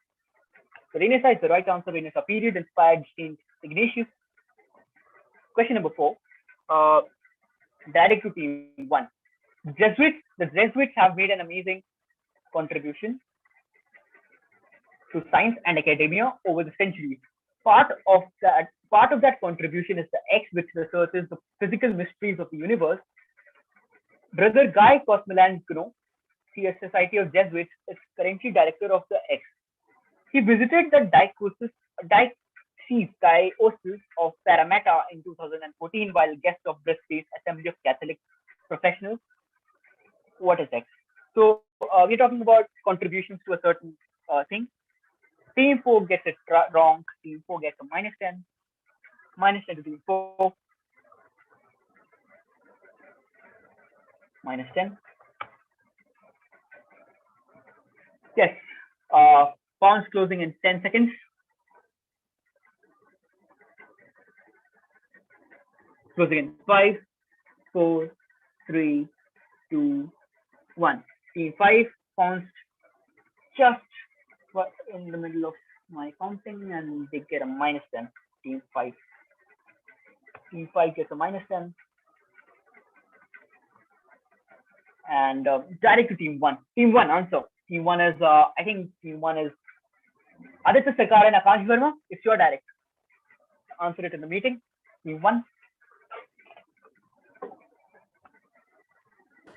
So Renaissance is the right answer. Renaissance period inspired Saint Ignatius. Question number 4. Direct to team 1. The Jesuits have made an amazing contribution to science and academia over the centuries. Part of that contribution is the X, which researches the physical mysteries of the universe. Brother Guy Cosmolangino, the Society of Jesuits, is currently director of the X. He visited the Diocese of Parramatta in 2014 while guest of Brisbane's Assembly of Catholic Professionals. What is X? So we're talking about contributions to a certain thing. Team 4 gets it wrong. Team 4 gets a -10. -10 to Team 4. -10. Yes. Pawns closing in 10 seconds. Closing in 5, 4, 3, 2, 1. Team 5 pawns just in the middle of my counting and they get a -10. Team 5. Team 5 gets a -10. And direct to Team 1. Team 1 answer. Team 1 is, I think Team 1 is Aditya Sarkar and Akash Verma. It's your direct. Answer it in the meeting. Team 1.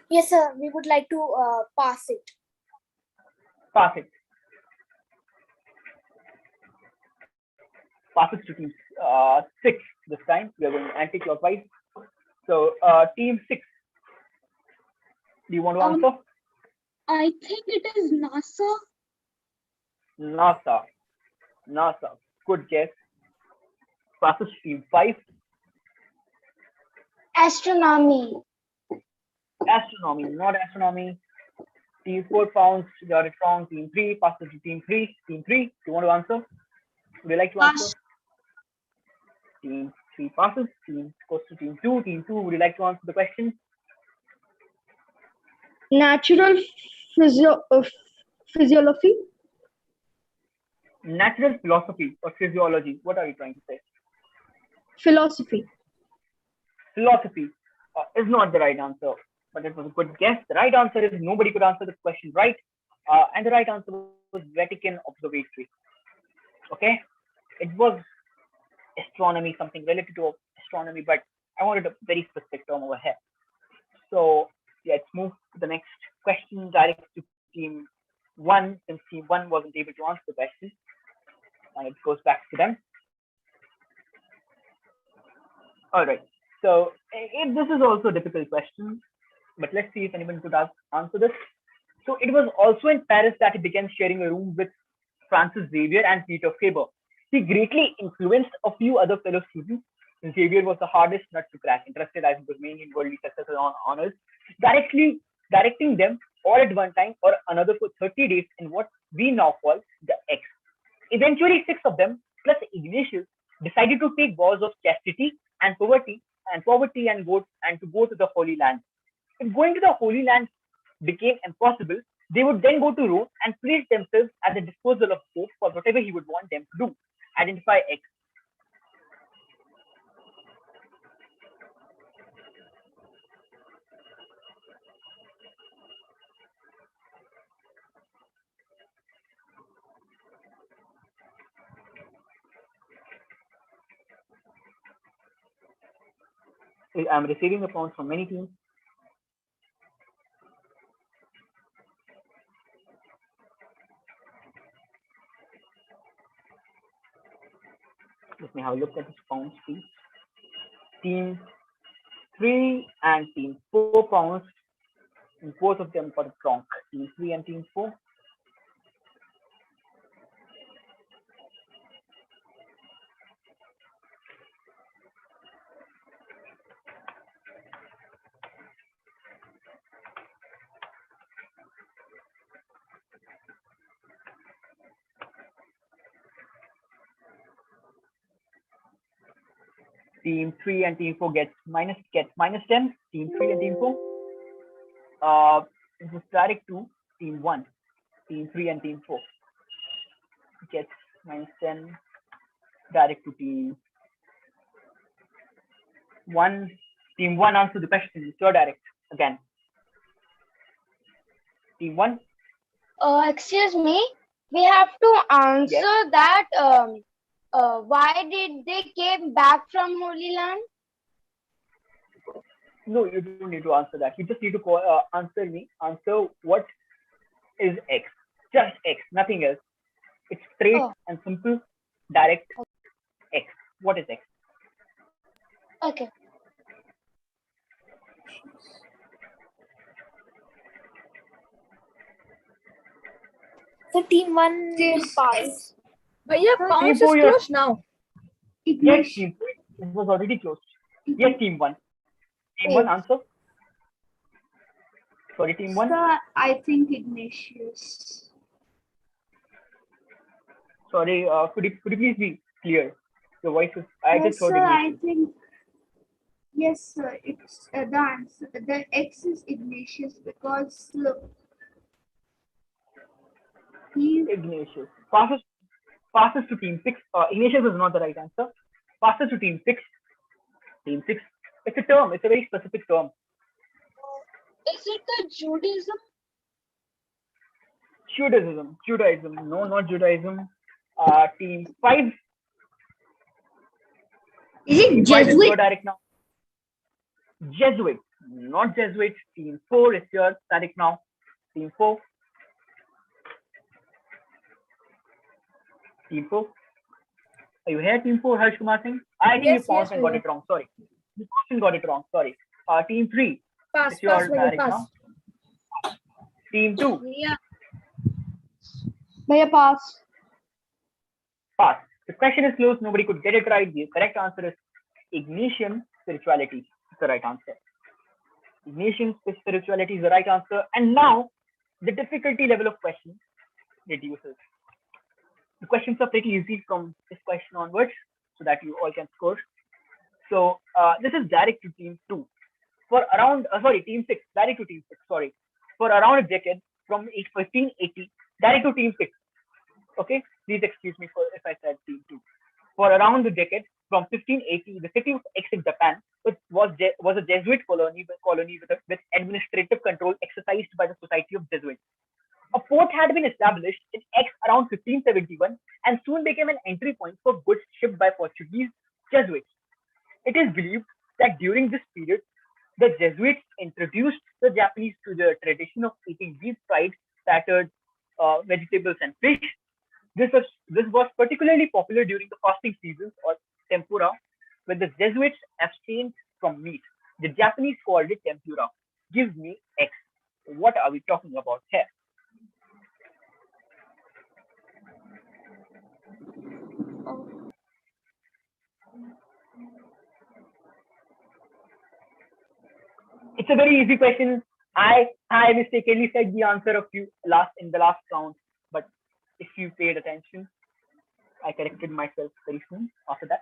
Yes, sir. We would like to pass it. Pass it. Pass it to Team 6 this time. We are going anti-clockwise. So Team 6. Do you want to answer? I think it is NASA. NASA. Good guess. Passes to Team 5. Astronomy. Astronomy, not astronomy. Team 4 pounds, got it wrong. Team 3 passes to Team 3. Team 3, do you want to answer? Would you like to answer? Team 3 passes. Team goes to Team 2. Team 2, would you like to answer the question? Natural physiology. Natural philosophy or physiology. What are you trying to say? Philosophy. Philosophy is not the right answer, but it was a good guess. The right answer is nobody could answer the question right. And the right answer was Vatican Observatory. Okay, it was astronomy, something related to astronomy, but I wanted a very specific term over here. So let's move to the next question, direct to Team 1, since Team 1 wasn't able to answer the question. And it goes back to them. All right. So this is also a difficult question, but let's see if anyone could answer this. So it was also in Paris that he began sharing a room with Francis Xavier and Peter Faber. He greatly influenced a few other fellow students. Xavier was the hardest nut to crack, interested as he was mainly in worldly success and honors, directing them all at one time or another for 30 days in what we now call the X. Eventually, 6 of them, plus Ignatius, decided to take vows of chastity and poverty and go to the Holy Land. If going to the Holy Land became impossible, they would then go to Rome and place themselves at the disposal of Pope for whatever he would want them to do. Identify X. I'm receiving the points from many teams. Let me have a look at the pounds, please. Team 3 and Team 4 pounds, and both of them got it wrong. Team 3 and Team 4. Team 3 and Team 4 gets minus 10. Team 3 and Team 4. This is direct to Team 1. Team 3 and Team 4 gets minus 10. Direct to Team 1. Team 1 answer the question. It's your direct again. Team 1. Excuse me. We have to answer Yes. that. Why did they came back from Holy Land? No, you don't need to answer that. You just need to answer me. Answer what is X. Just X, nothing else. It's straight and simple, direct. What is X? Okay. So team 1 will pass. But yeah, Team pounds is 4, you're closed now. yes, team 4. It was already closed. Yes, team 1. Team 1 answer. Sorry, team 1. Sir, I think Ignatius. Sorry, could you please be clear? Your voice is. I Yes, just heard sir, I Ignatius. think. Yes, sir. It's the answer. The X is Ignatius because look, he Ignatius passes to team 6. Ignatius is not the right answer. Passes to team 6. Team 6. It's a term. It's a very specific term. Is it the Judaism? Judaism. No, not Judaism. Team 5. is it Team 5 is your Jesuit? direct now. Jesuit. Not Jesuit. Team 4 is your direct now. Team 4. Team 4. Are you here, Team 4, Harsh Kumar Singh? I think you paused and got it wrong. Sorry. You paused and got it wrong. Sorry. Team 3. Pass, It's your pass, direct pass. now. Team 2. Yeah. Bhaiya, pass. Pass. The question is close. Nobody could get it right. The correct answer is Ignatian spirituality. It's the right answer. Ignatian spirituality is the right answer. And now, the difficulty level of question reduces. The questions are pretty easy from this question onwards, so that you all can score. So this is direct to team 2. For around, team 6, direct to team 6, sorry. For around a decade, from 1580, direct to team 6. Okay, please excuse me for if I said team 2. For around a decade, from 1580, the city of X in Japan was a Jesuit colony with administrative control exercised by the Society of Jesuits. A port had been established in X around 1571 and soon became an entry point for goods shipped by Portuguese Jesuits. It is believed that during this period, the Jesuits introduced the Japanese to the tradition of eating deep-fried, battered vegetables and fish. This was particularly popular during the fasting seasons or tempura, when the Jesuits abstained from meat. The Japanese called it tempura. Give me X. What are we talking about here? It's a very easy question. I mistakenly said the answer in the last round, but if you paid attention, I corrected myself very soon after that.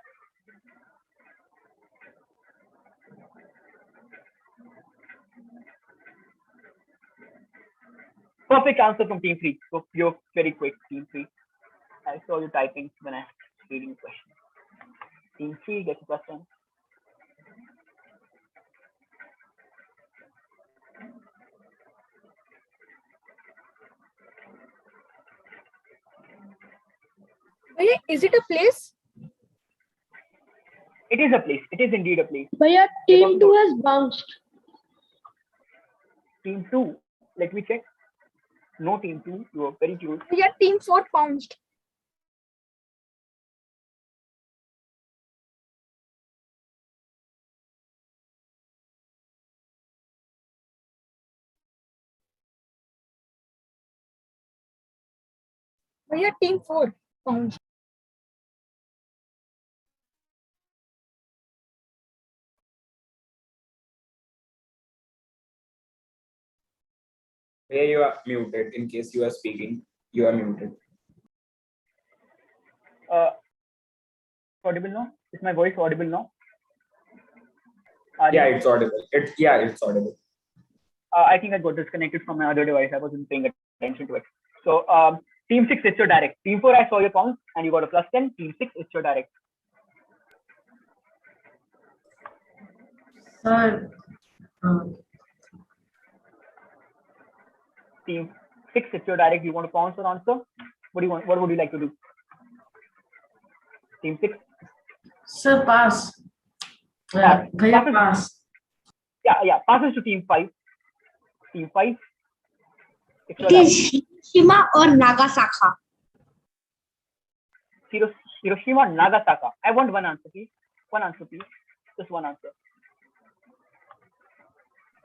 Perfect answer from team 3. So you're very quick, team 3. I saw you typing when I was reading the question. Team 3 gets a question. Is it a place? It is a place. It is indeed a place. Bhaiya, team 2 has bounced. Team 2, let me check. No, team 2, you are very close. Yeah, team 4 pounced. Yeah, team 4 pounced. Where you are muted. In case you are speaking, you are muted. Audible now? Is my voice audible now? Yeah, it's audible. It's audible. I think I got disconnected from my other device. I wasn't paying attention to it. So team 6, it's your direct. Team 4, I saw your pounds and you got a +10. Team 6, it's your direct. Sir, Team 6, it's your direct. You want to pounce or answer? What do you want? What would you like to do? Team 6. sir, pass. Bhaiya, pass. Yeah. Passes to team 5. Team 5. It is Hiroshima or Nagasaki. Hiroshima, Nagasaki. I want one answer, please. One answer, please. Just one answer.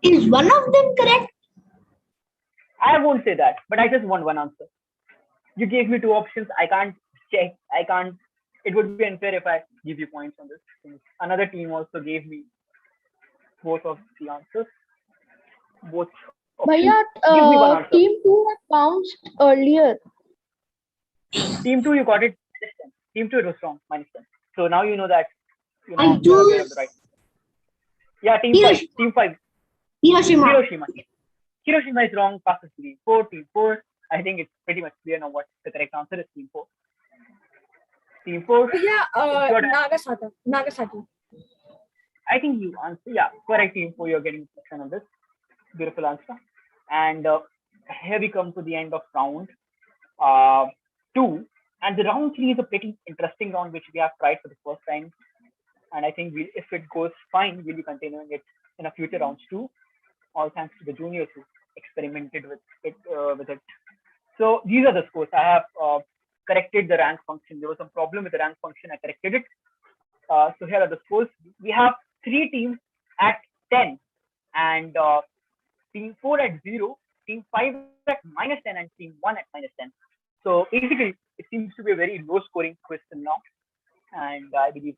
Is one of them correct? I won't say that, but I just want one answer. You gave me two options. I can't check. I can't. It would be unfair if I give you points on this. Another team also gave me both of the answers. Both options. Bhaiya, Give me one answer. team 2 had bounced earlier. Team 2, you got it. -10. Team 2, it was wrong. -10. So now you know that I you're aware of the right. Yeah, team 5. Team 5. Hiroshima. Hiroshima is wrong. Passes to team 4. Team 4. I think it's pretty much clear now what the correct answer is. Team 4. Team 4. Yeah, Nagasaki. I think you answer. Yeah, correct. Team 4. You're getting section on this. Beautiful answer. And here we come to the end of round 2. And the round 3 is a pretty interesting round which we have tried for the first time. And I think if it goes fine, we'll be continuing it in a future rounds too. All thanks to the juniors who experimented with it. So these are the scores. I have corrected the rank function. There was some problem with the rank function. I corrected it. So here are the scores. We have 3 teams at 10, and team 4 at 0, team 5 at -10, and team 1 at -10. So basically, it seems to be a very low scoring quiz till now. And I believe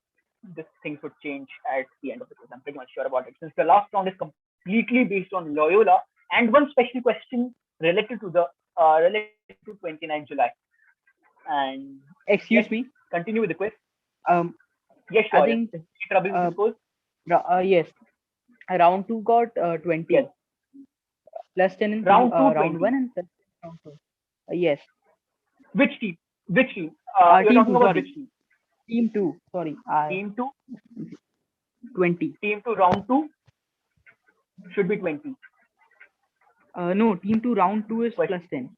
this things would change at the end of the quiz. I'm pretty much sure about it. Since the last round is completely based on Loyola and one special question related to 29 July. And excuse me. Continue with the quiz. Yes, sure. I think trouble with the scores. Yes. Round 2 got 20. Yes. Plus 10 in round 2, round 1 and plus round 2. Yes. Which team? Which team? You're team talking 2, about sorry. which team? Team 2. Sorry. Team 2? 20. Team 2 round 2 should be 20. No, team 2 round 2 is plus 10.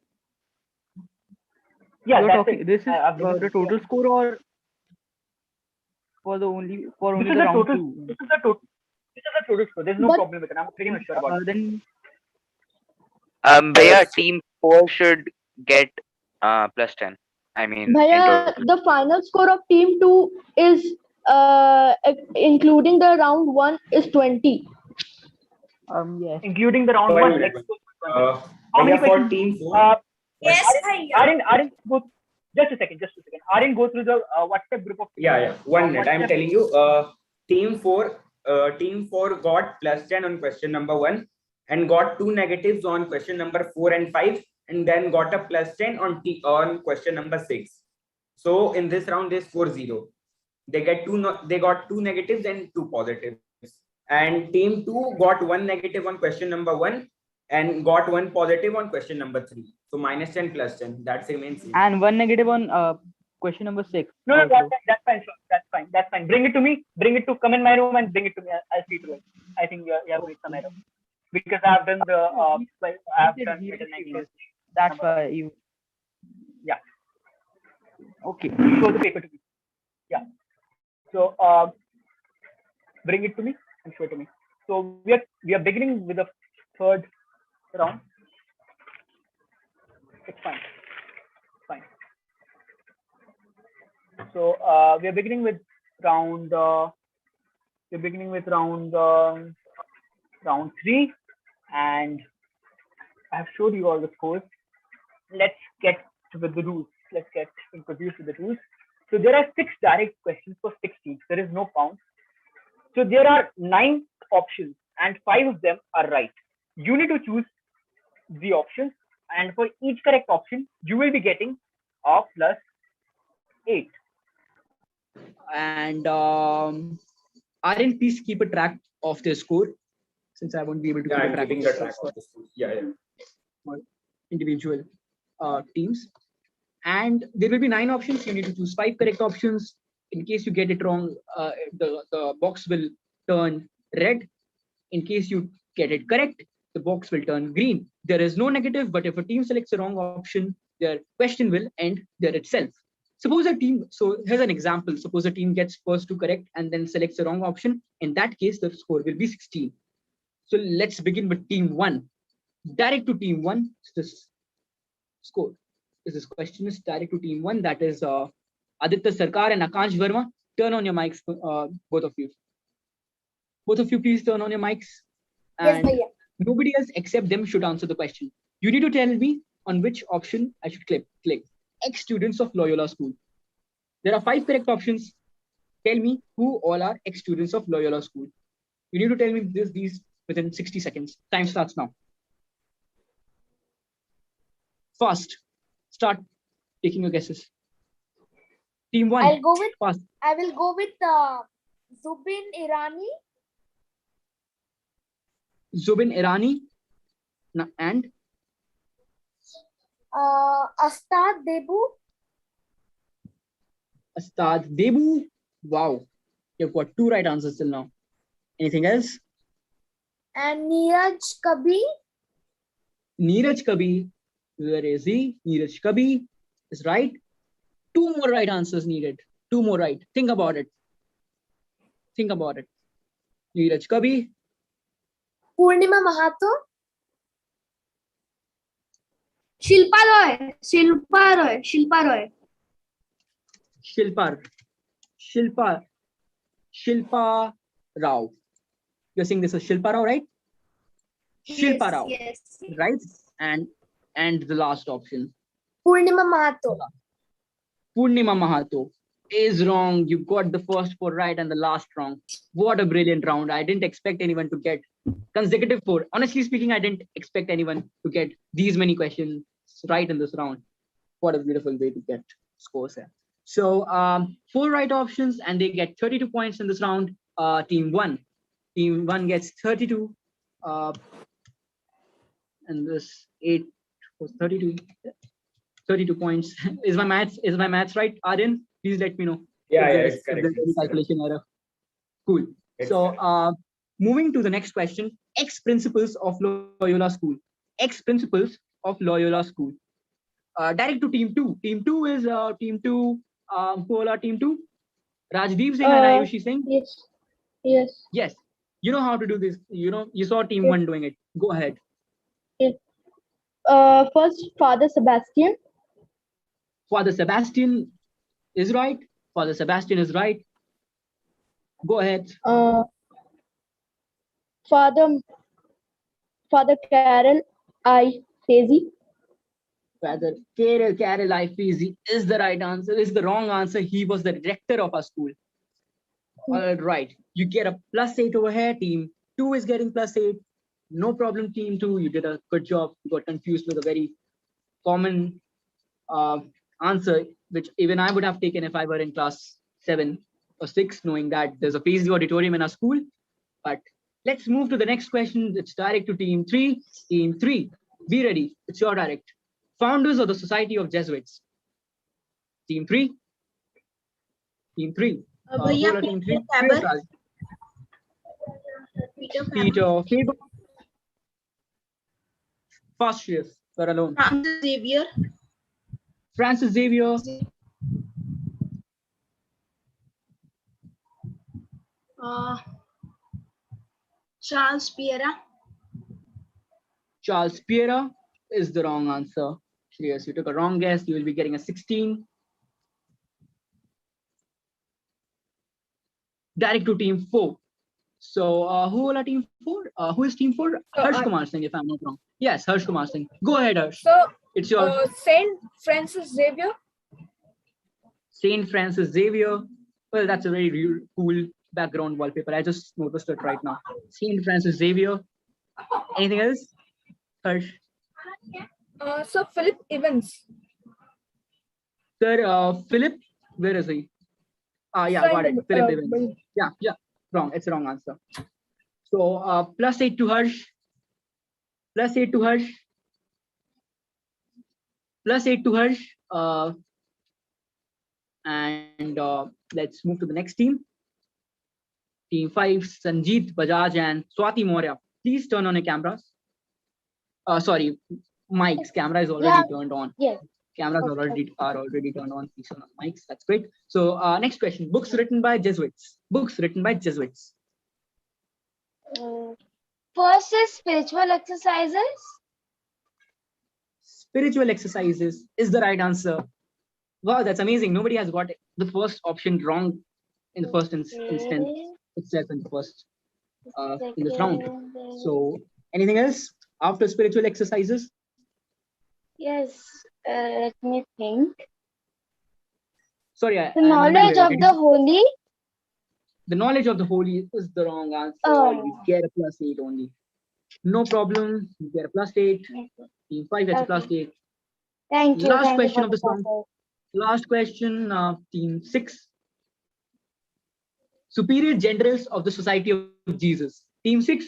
Yeah, You're that's talking. it. This is the total score or for only the round 2? This is the total score. There's no problem with it. I'm pretty much sure about it. Then Bhaiya, team 4 should get plus 10. I mean, Bhaiya, the final score of team 2 is including the round 1 is 20. Yes. Including the round 1. How many for questions? team 4? Yes, Aryan, just a second. Aryan, go through the WhatsApp group of. Yeah. 1 minute. I'm telling you. Team 4 got plus 10 on question number 1 and got 2 negatives on question number 4 and 5, and then got a plus 10 on question number 6. So in this round they score 0. They got 2 negatives and 2 positives. And team 2 got 1 negative on question number 1 and got 1 positive on question number 3. So -10 plus 10. That remains same. And 1 negative on question number 6. No, that's fine. That's fine. Bring it to me. Come in my room and bring it to me. I'll see to it. I think you have made some error because I have done the That's why you. Yeah. Okay. Show the paper to me. Yeah. So bring it to me and show it to me. So we are beginning with the third round. It's fine. So we are beginning with round. Round 3, and I have showed you all the scores. Let's get with the rules. Let's get introduced to the rules. So there are 6 direct questions for 6 teams. There is no pound. So there are 9 options, and 5 of them are right. You need to choose the options, and for each correct option, you will be getting a plus 8. And Aryan, please keep a track of the score, since I won't be able to keep a track of the score. Yeah. Individual teams. And there will be 9 options. You need to choose 5 correct options. In case you get it wrong, the box will turn red. In case you get it correct, the box will turn green. There is no negative, but if a team selects the wrong option, their question will end there itself. Suppose a team, so here's an example. Suppose a team gets first 2 correct and then selects the wrong option. In that case, the score will be 16. So let's begin with team 1. Direct to team 1, this score. This question is direct to team 1. That is Aditya Sarkar and Akansh Verma, turn on your mics, both of you. Both of you, please turn on your mics. Yes, And bhaiya. nobody else except them should answer the question. You need to tell me on which option I should click. Ex-students of Loyola School. There are 5 correct options. Tell me who all are ex-students of Loyola School. You need to tell me these within 60 seconds. Time starts now. Fast. Start taking your guesses. Team 1. I'll go with. Fast. I will go with Zubin Irani. Zubin Irani. And Astad Debu. Astad Debu. Wow. You've got 2 right answers till now. Anything else? And Neeraj Kabi. Neeraj Kabi. Where is he? Neeraj Kabi is right. 2 more right answers needed. 2 more right. Think about it. Think about it. Neeraj Kabi. Purnima Mahato. Shilpa Roy. Shilpa Roy. Shilpa Roy. Shilpa Rao. You're saying this is Shilpa Rao, right? Shilpa Rao. Yes. Right? And the last option. Purnima Mahato. Purnima Mahato is wrong. You got the first 4 right and the last wrong. What a brilliant round. I didn't expect anyone to get consecutive 4. Honestly speaking, I didn't expect anyone to get these many questions right in this round. What a beautiful way to get scores here. So 4 right options and they get 32 points in this round. Team 1 gets 32. And this 8 was 32. 32 points. Is my maths right, Aryan? Please let me know. Yeah, If it's correct. there's any calculation error. Cool. So moving to the next question. Ex-principals of Loyola School. Ex-principals of Loyola School. Direct to team 2. Team 2 is team 2. Who all are team 2? Rajdeep Singh and Ayushi Singh. Yes. Yes. You know how to do this. You saw team 1 doing it. Go ahead. Yes. First, Father Sebastian. Father Sebastian is right. Father Sebastian is right. Go ahead. Father Carol I. Fazy. Father Carol I. Fazy is the right answer. Is the wrong answer. He was the director of our school. All right. You get a +8 over here. Team 2 is getting +8. No problem, team 2. You did a good job. You got confused with a very common answer, which even I would have taken if I were in class 7 or 6, knowing that there's a Fazy auditorium in our school. But let's move to the next question. It's direct to team 3. Team 3, be ready. It's your direct. Founders of the Society of Jesuits. Team 3. Team 3. Bhaiya, Team 3. Faber. Peter Faber. Fast, Shreyas. You're alone. Francis Xavier. Francis Xavier. Charles Piera. Charles Piera is the wrong answer. Shreyas, you took a wrong guess. You will be getting a 16. Direct to team 4. So who will are team 4? Who is team 4? Harsh Kumar Singh, if I'm not wrong. Yes, Harsh Kumar Singh. Go ahead, Harsh. So It's your Saint Francis Xavier. Saint Francis Xavier. Well, that's a very cool background wallpaper. I just noticed it right now. Saint Francis Xavier. Anything else? Harsh. So Philip Evans. Sir, Philip, where is he? Yeah, got it. Philip Evans. Yeah. Wrong. It's a wrong answer. So +8 to Harsh. +8 to Harsh. +8 to Harsh. And let's move to the next team. Team 5, Sanjeet Bajaj and Swati Maurya. Please turn on your cameras. Sorry, mics. Camera is already turned on. Yes. Cameras are already turned on. Please turn on mics. That's great. So next question. Books written by Jesuits. Books written by Jesuits. First is spiritual exercises. Spiritual exercises is the right answer. Wow, that's amazing. Nobody has got the first option wrong in the first instance itself in the first in this round. So anything else after spiritual exercises? Yes, let me think. Sorry, The I'm unable to knowledge hear. of the holy. The knowledge of the holy is the wrong answer. Oh. You get a +8 only. No problem. You get a +8. Team 5 gets a +8. Thank you. Last Thank you question for of the this round. process. Last question, Team 6. Superior Generals of the Society of Jesus. Team 6,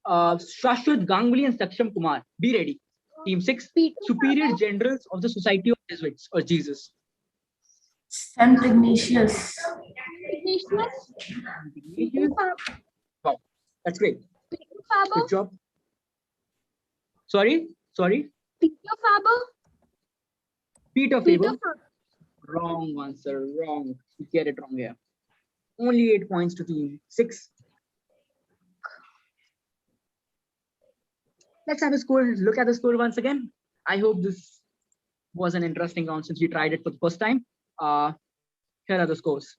Shashwat Ganguly and Saksham Kumar. Be ready. Team 6, Superior Generals of the Society of Jesuits or Jesus. Saint Ignatius. Wow, that's great. Good job. Sorry. Peter Faber. Peter Faber. Wrong answer. Wrong. You get it wrong here. Only 8 points to Team 6. Let's have a score. Look at the score once again. I hope this was an interesting round since we tried it for the first time. Here are the scores.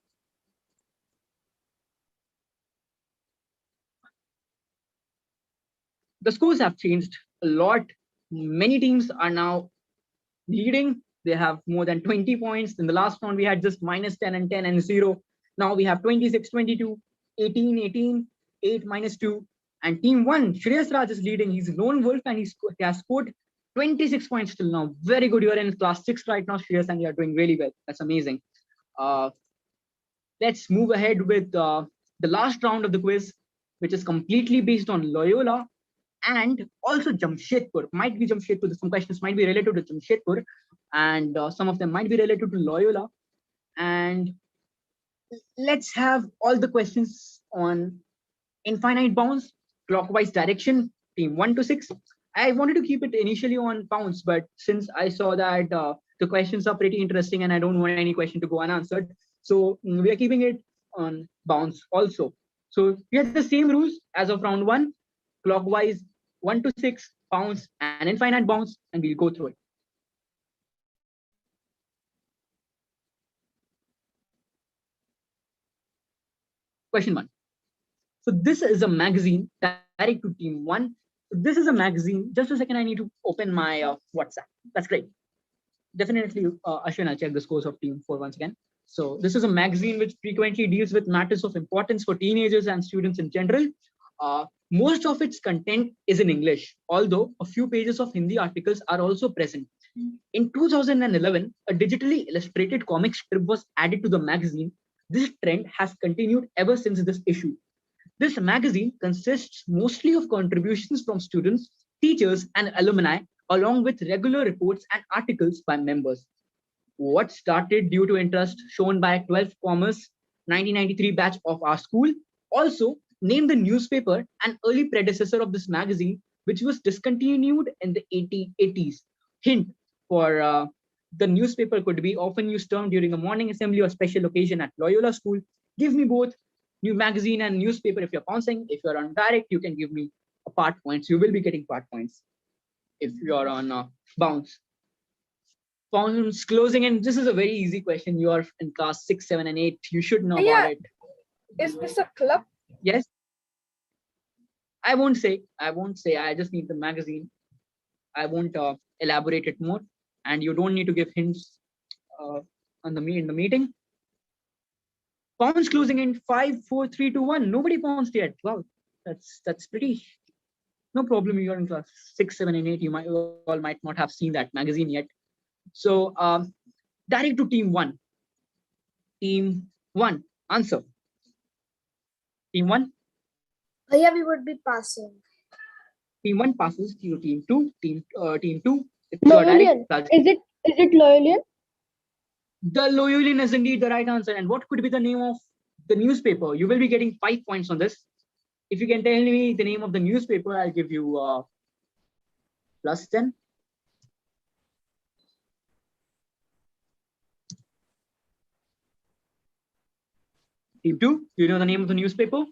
The scores have changed a lot. Many teams are now leading. They have more than 20 points. In the last round, we had just -10 and 10 and 0. Now we have 26, 22, 18, 18, 8, -2. And team 1, Shreyas Raj is leading. He's a lone wolf and he has scored 26 points till now. Very good. You're in class 6 right now, Shreyas, and you're doing really well. That's amazing. Let's move ahead with the last round of the quiz, which is completely based on Loyola and also Jamshedpur. Might be Jamshedpur. Some questions might be related to Jamshedpur, and some of them might be related to Loyola. And let's have all the questions on infinite bounds, clockwise direction, team 1 to 6. I wanted to keep it initially on bounds, but since I saw that the questions are pretty interesting and I don't want any question to go unanswered, so we are keeping it on bounds also. So we have the same rules as of round 1, clockwise 1 to 6, bounds and infinite bounds, and we'll go through it. Question 1. So this is a magazine direct to team 1. So this is a magazine. Just a second, I need to open my WhatsApp. That's great. Definitely, Ashwin, I'll check the scores of team 4 once again. So this is a magazine which frequently deals with matters of importance for teenagers and students in general. Most of its content is in English, although a few pages of Hindi articles are also present. In 2011, a digitally illustrated comic strip was added to the magazine. This trend has continued ever since this issue. This magazine consists mostly of contributions from students, teachers, and alumni, along with regular reports and articles by members. What started due to interest shown by 12th Commerce 1993 batch of our school also named the newspaper an early predecessor of this magazine, which was discontinued in the 80s. Hint for the newspaper could be often used term during a morning assembly or special occasion at Loyola School. Give me both new magazine and newspaper if you're bouncing. If you're on direct, you can give me a part points. You will be getting part points if you're on bounce. Bounce closing in. This is a very easy question. You are in class 6, 7, and 8. You should know about it. Is this a club? Yes. I won't say. I just need the magazine. I won't elaborate it more. And you don't need to give hints in the meeting. Pounds closing in 5, 4, 3, 2, 1. Nobody pounced yet. Wow, that's pretty. No problem. You're in class 6, 7, and 8. You all might not have seen that magazine yet. So direct to team 1. Team 1, answer. Team 1. Yeah, we would be passing. Team 1 passes to team 2. Team 2. It's Loyolian. Is it Loyolian? The Loyolian is indeed the right answer. And what could be the name of the newspaper? You will be getting 5 points on this. If you can tell me the name of the newspaper, I'll give you +10. Team 2, do you know the name of the newspaper?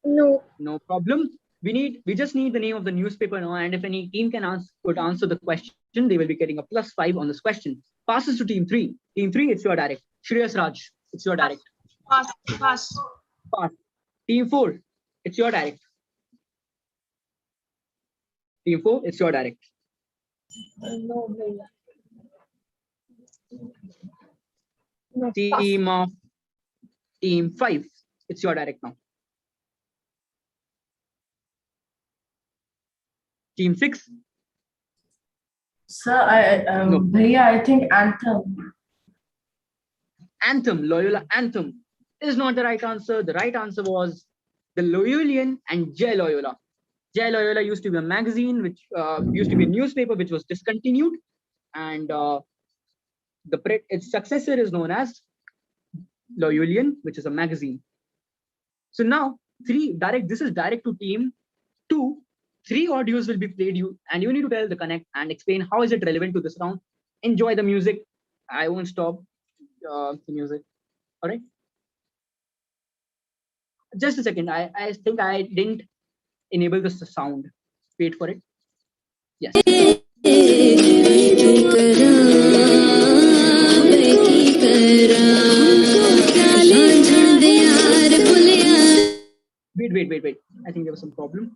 No. No problem. We just need the name of the newspaper now, and if any team could answer the question, they will be getting a +5 on this question. Passes to team 3. Team 3, it's your direct. Shreyas Raj, it's your direct. Pass. Pass. Pass. Team 4, it's your direct. Team 4, it's your direct. No, Bhaiya. No, Team 5, it's your direct now. Team 6. Sir, Bhaiya, I think Anthem. Anthem, Loyola Anthem is not the right answer. The right answer was the Loyolian and Jai Loyola. Jai Loyola used to be a magazine, which used to be a newspaper, which was discontinued, and its successor is known as Loyolian, which is a magazine. So now this is direct to team 2. 3 audios will be played and you need to tell the connect and explain how is it relevant to this round. Enjoy the music. I won't stop the music. All right. Just a second. I think I didn't enable the sound. Wait for it. Yes. Wait. I think there was some problem.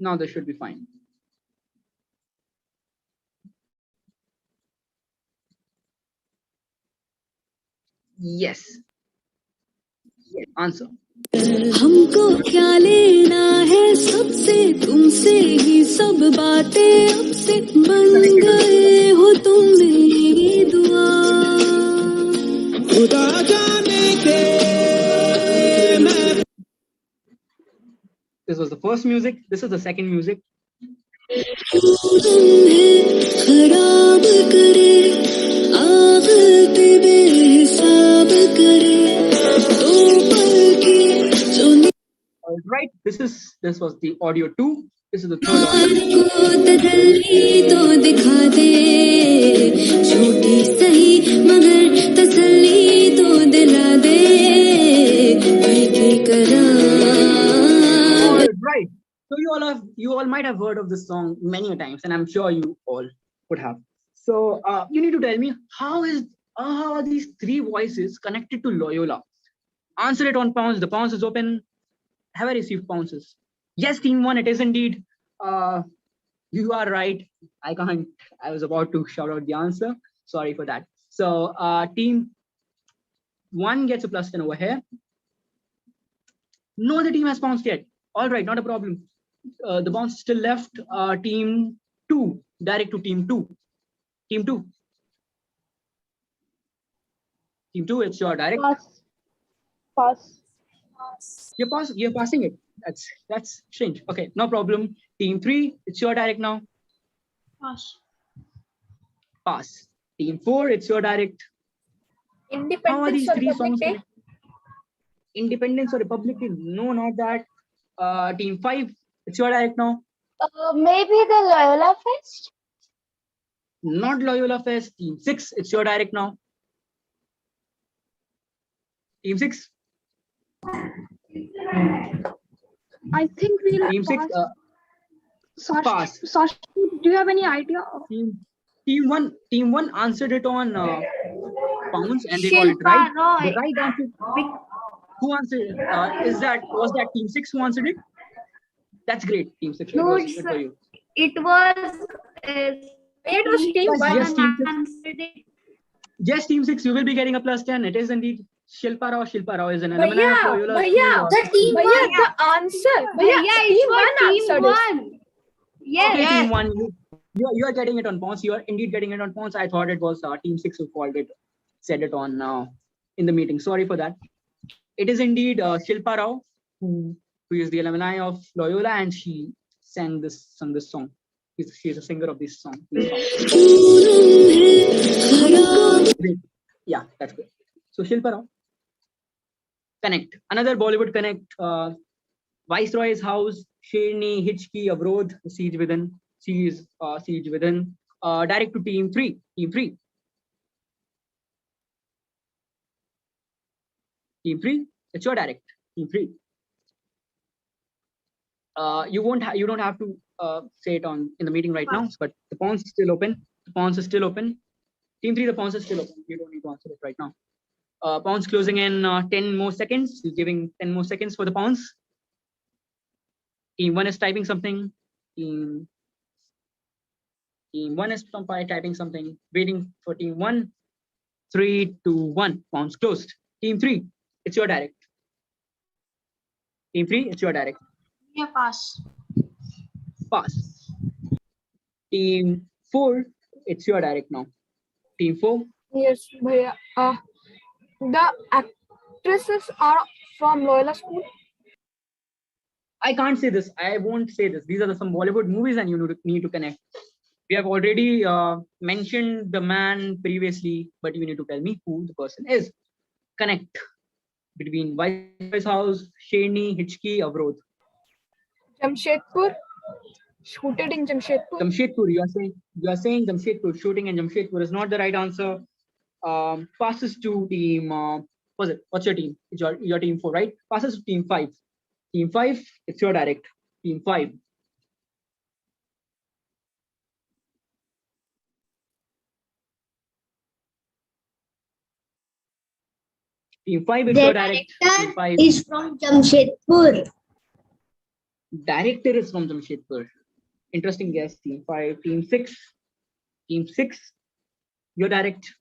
Now this should be fine. Yes. Answer. हमको क्या लेना है सबसे तुमसे ही सब बातें अब से बन गए हो तुम मेरी दुआ खुदा जाने के This was the first music. This is the second music. खराब करे आखिर बेहिसाब करे All right, this was the audio 2. This is the third audio. All right. So you all might have heard of this song many times, and I'm sure you all would have. So you need to tell me how are these 3 voices connected to Loyola? Answer it on pounds. The pounds is open. Have I received bounces? Yes, team 1, it is indeed. You are right. I was about to shout out the answer. Sorry for that. So team 1 gets a +10 over here. No other team has bounced yet. All right, not a problem. The bounce is still left. Team 2, direct to team 2. Team 2. Team 2, it's your direct. Pass. You're passing it. That's strange. Okay, no problem. Team 3, it's your direct now. Pass. Team 4, it's your direct. How are these 3 songs? Independence or Republic Day? No, not that. Team 5, it's your direct now. Maybe the Loyola Fest? Not Loyola Fest. Team 6, it's your direct now. Team 6. I think we'll Team 6. Pass. Sash, do you have any idea? Team 1 answered it on pounds and they got it right. The right answer. Who answered? Was that Team 6 who answered it? That's great. Team 6. No, Good for you. It was Team 1. Yes, Team 6, you will be getting a +10. It is indeed Shilpa Rao is an alumni of Loyola. The team one. The answer. Team 1. Yes. Okay, Team 1. You are getting it on points. You are indeed getting it on points. I thought it was Team 6 who said it on in the meeting. Sorry for that. It is indeed Shilpa Rao, who is the alumni of Loyola, and she sang this song. She's a singer of this song. Yeah, that's good. So Shilpa Rao. Connect. Another Bollywood connect. Viceroy's House, Sherni, Hitchki, Avrodh, Siege Within. Direct to Team 3. Team 3. Team 3, it's your direct. Team 3. You don't have to say it in the meeting right now, but the pawns is still open. The pawns is still open. Team 3, the pawns is still open. You don't need to answer it right now. Pawns closing in 10 more seconds. You're giving 10 more seconds for the pawns. Team 1 is typing something. Team 1 is typing something. Waiting for team 1. 3, 2, 1. Pawns closed. Team 3, it's your direct. Team 3, it's your direct. Yeah, pass. Pass. Team 4, it's your direct now. Team 4. Yes, bhaiya. The actresses are from Loyola School. I can't say this. I won't say this. These are some Bollywood movies, and you need to connect. We have already mentioned the man previously, but you need to tell me who the person is. Connect between Viceroy's House, Sherni, Hichki, Avrodh. Jamshedpur. Shooted in Jamshedpur. Jamshedpur. You are saying Jamshedpur. Shooting in Jamshedpur is not the right answer. Passes to team. What's your team? It's your team 4, right? Passes to team 5. Team 5, it's your direct. Team 5. Team 5 is your direct. Team 5 is from Jamshedpur. Director is from Jamshedpur. Interesting guess. Team 5. Team 6. Team 6, your direct.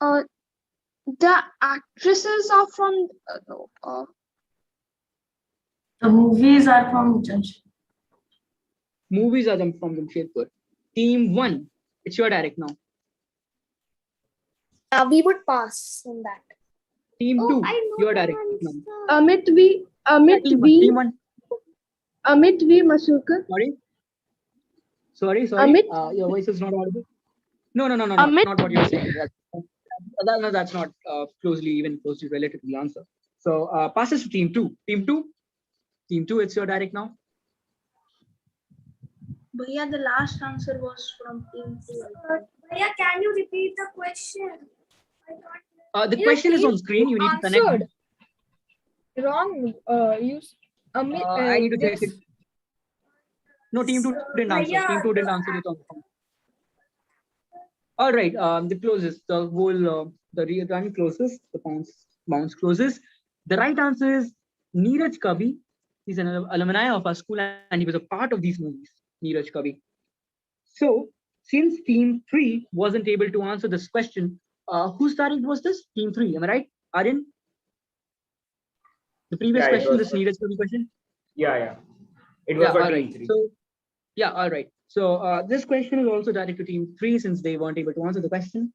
The actresses are from The movies are from Jamshedpur. Movies are from Jamshedpur. Team 1, it's your direct now. We would pass on that. Team 2, your direct now. Amit V. Team 1. Amit V. Masurkar. Sorry. Amit? Your voice is not audible. No. Amit? Not what you're saying. That's not closely related to the answer. So passes to team 2. Team 2, it's your direct now. Bhaiya, the last answer was from team 2. Bhaiya, can you repeat the question? The question is on screen. You need to connect. Wrong. I need to check it. No, team 2 didn't answer. Team 2 didn't answer it on the phone. All right. The closes. The whole the run closes. The bounce closes. The right answer is Neeraj Kabi. He's an alumni of our school, and he was a part of these movies. Neeraj Kabi. So, since team 3 wasn't able to answer this question, whose direct was this? Team 3. Am I right, Aryan? The previous question, this Neeraj Kabi question. Yeah. It was for team 3. So, yeah, all right. So this question is also directed to team 3 since they weren't able to answer the question.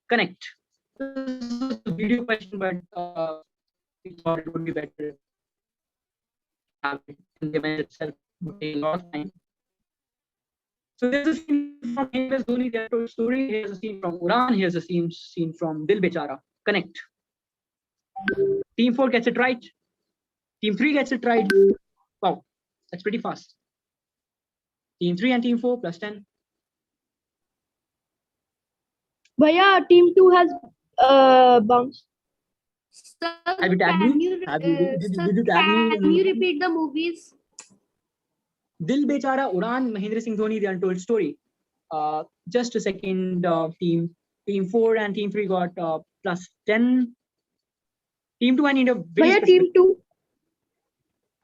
Connect. This is a video question, but we thought it would be better if have it in the event itself would take a lot of time. So there's a scene from MS Dhoni, the told story. Here's a scene from Udan. Here's a scene from Dil Bechara. Connect. Team 4 gets it right. Team 3 gets it right. Wow, that's pretty fast. Team 3 and team 4 plus 10. Bhaiya, team 2 has bounced. Sir, Have you tagged me? Did you tag me? Can you repeat the movies? Dil Bechara, Udan, Mahendra Singh Dhoni, The Untold Story. Just a second. Team 4 and team 3 got plus 10. Team 2, I need a very Bhaiya, team 2.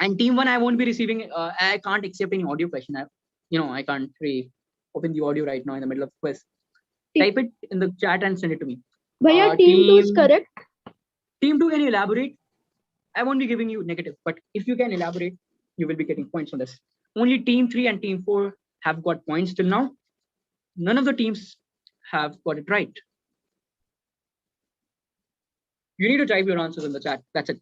And team 1, I won't be receiving. I can't accept any audio question. I can't really open the audio right now in the middle of the quiz. Type it in the chat and send it to me. Bhaiya, team 2 is correct. Team 2, can you elaborate? I won't be giving you negative, but if you can elaborate, you will be getting points on this. Only team 3 and team 4 have got points till now. None of the teams have got it right. You need to type your answers in the chat. That's it.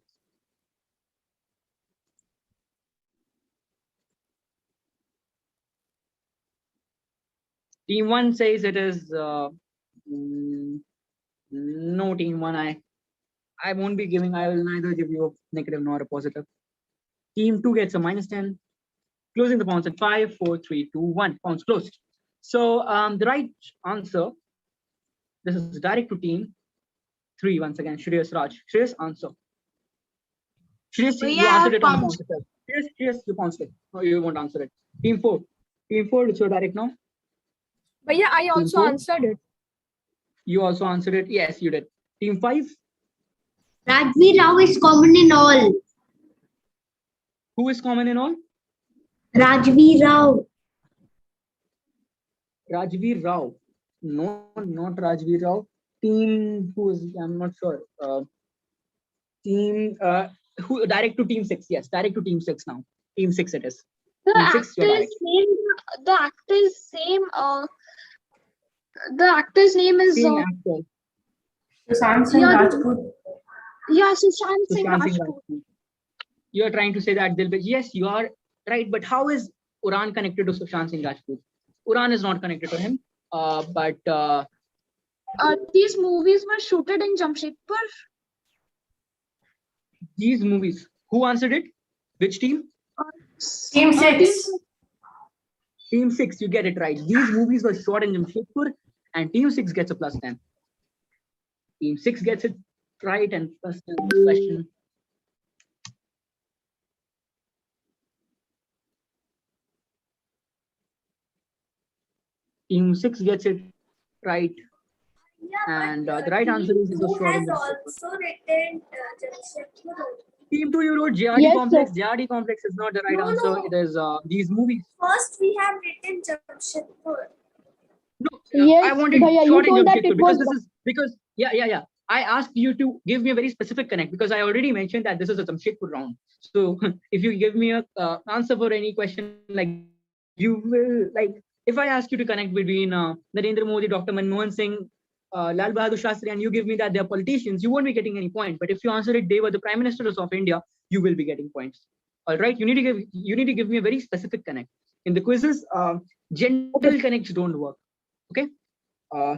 Team 1 says it is no. Team 1, I won't be giving. I will neither give you a negative nor a positive. Team 2 gets a minus 10. Closing the pawns at 5, 4, 3, 2, 1. Pawns closed. So the right answer. This is direct to team 3 once again. Shreyas Raj. Shreyas, answer. Shreyas, you answered it on the pawns itself. Yes, you answered it. No, you won't answer it. Team 4. Team 4, it's your direct now. But yeah, I Team also 4. answered it. You also answered it. Yes, you did. Team 5. Rajvi Rao is common in all. Who is common in all? Rajvi Rao. Rajveer Rao. No, not Rajveer Rao. Team, who is, I'm not sure. Team, who, direct to Team 6. Yes, direct to Team 6 now. Team 6 it is. The Team 6, you're actor direct. is same. The actor is same. The actor's name is. Same actor. Sushant Singh Rajput. Yeah, Sushant Singh Sushant Singh Rajput. Rajput. You're trying to say that they'll be, yes, you are right, but how is Uran connected to Sushant Singh Rajput? Uran is not connected to him, but These movies were shooted in Jamshedpur. these movies, who answered it? Which team? Team 6. Team 6, you get it right. These movies were shot in Jamshedpur, and Team 6 gets a +10. Team 6 gets it right and +10 this question. Team 6 gets it right. And the right answer is the short in also written Jamshedpur. Team 2, you wrote JRD Yes, complex. sir. JRD complex is not the right No, answer. no. It is these movies. First, we have written Jamshedpur. No, Yes, I wanted Bhaiya, you short in told that Jamshedpur it because was this is because yeah. I asked you to give me a very specific connect because I already mentioned that this is a Jamshedpur round. So if you give me a answer for any question, like you will like if I ask you to connect between Narendra Modi, Dr. Manmohan Singh, Lal Bahadur Shastri, and you give me that they're politicians, you won't be getting any point. But if you answer it, they were the prime ministers of India, you will be getting points. All right, you need to give me a very specific connect. In the quizzes, general connects don't work. Okay,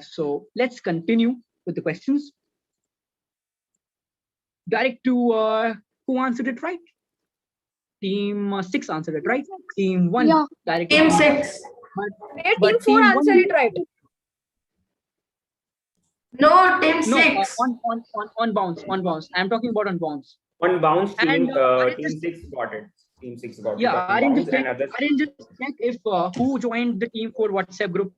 so let's continue with the questions. Direct to who answered it right? Team 6 answered it right. Team 1 Yeah. direct. Team 6. But Team 4 team answered it right. No, Team No, 6. on bounce. I'm talking about on bounce. On bounce, And team 6 got it. Team 6 got it. Yeah, on I didn't bounce just check. and others. I didn't just check if who joined the Team 4 WhatsApp group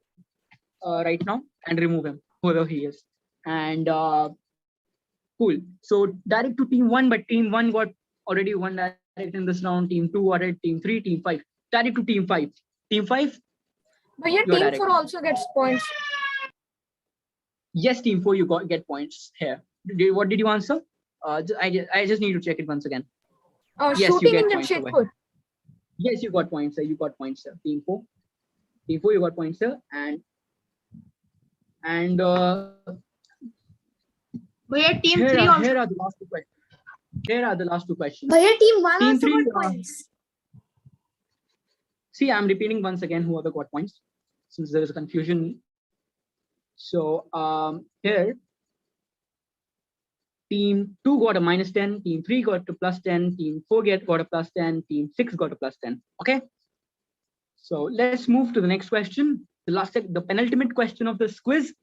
right now and remove him, whoever he is. And cool. So direct to Team 1, but Team 1 got already one direct in this round. Team 2 got it. Team 3, Team 5. Direct to Team 5. Team 5. But yeah, You're Team direct. 4 also gets points. Yes, Team 4, you get points here. What did you answer? I just need to check it once again. Yes, you Shooting get in points. Jamshedpur. Yes, you got points, sir. You got points, sir. Team 4. Team 4, you got points, sir. And Where Team here 3 are, also. here are the last two questions. Here are the last two questions. Bhaiya, Team 1 Team also 3, got points. see, I'm repeating once again whoever got points since there is a confusion. So here, Team 2 got a -10, Team 3 got a +10, Team 4 got a +10, Team 6 got a +10. Okay. So let's move to the next question, the penultimate question of this quiz,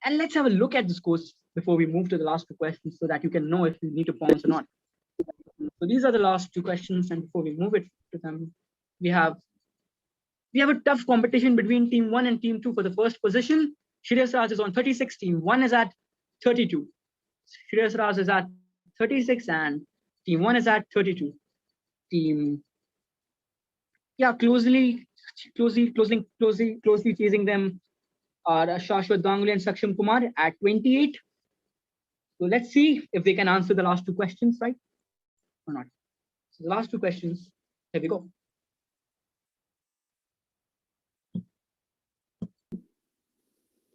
and let's have a look at the scores before we move to the last two questions so that you can know if you need to bounce or not. So these are the last two questions, and before we move it to them, we have a tough competition between Team 1 and Team 2 for the first position. Shreyas Raj is on 36, Team 1 is at 32. Shreyas Raj is at 36 and Team 1 is at 32. Team, yeah, closely chasing them are Shashwat Ganguly and Saksham Kumar at 28. So let's see if they can answer the last two questions right or not. So the last two questions, here we go.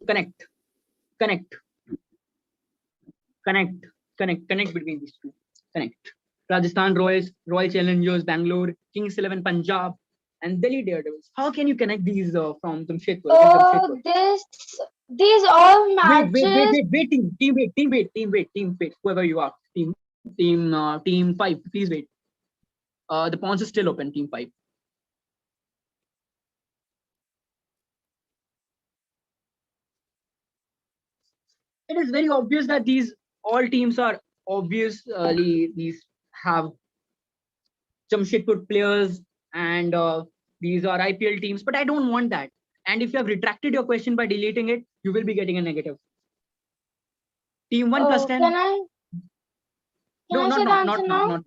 Connect between these two. Connect. Rajasthan Royals, Royal Challengers Bangalore, Kings 11 Punjab, and Delhi Daredevils. How can you connect these from Jamshedpur? These all matches. Wait, team, wait. Whoever you are, team 5, please wait. The pawns is still open, Team 5. It is very obvious that these all teams are obviously these have Jamshedpur players and these are IPL teams, but I don't want that. And if you have retracted your question by deleting it, you will be getting a negative. Team 1 plus 10. Can I No, say the not answer now. now?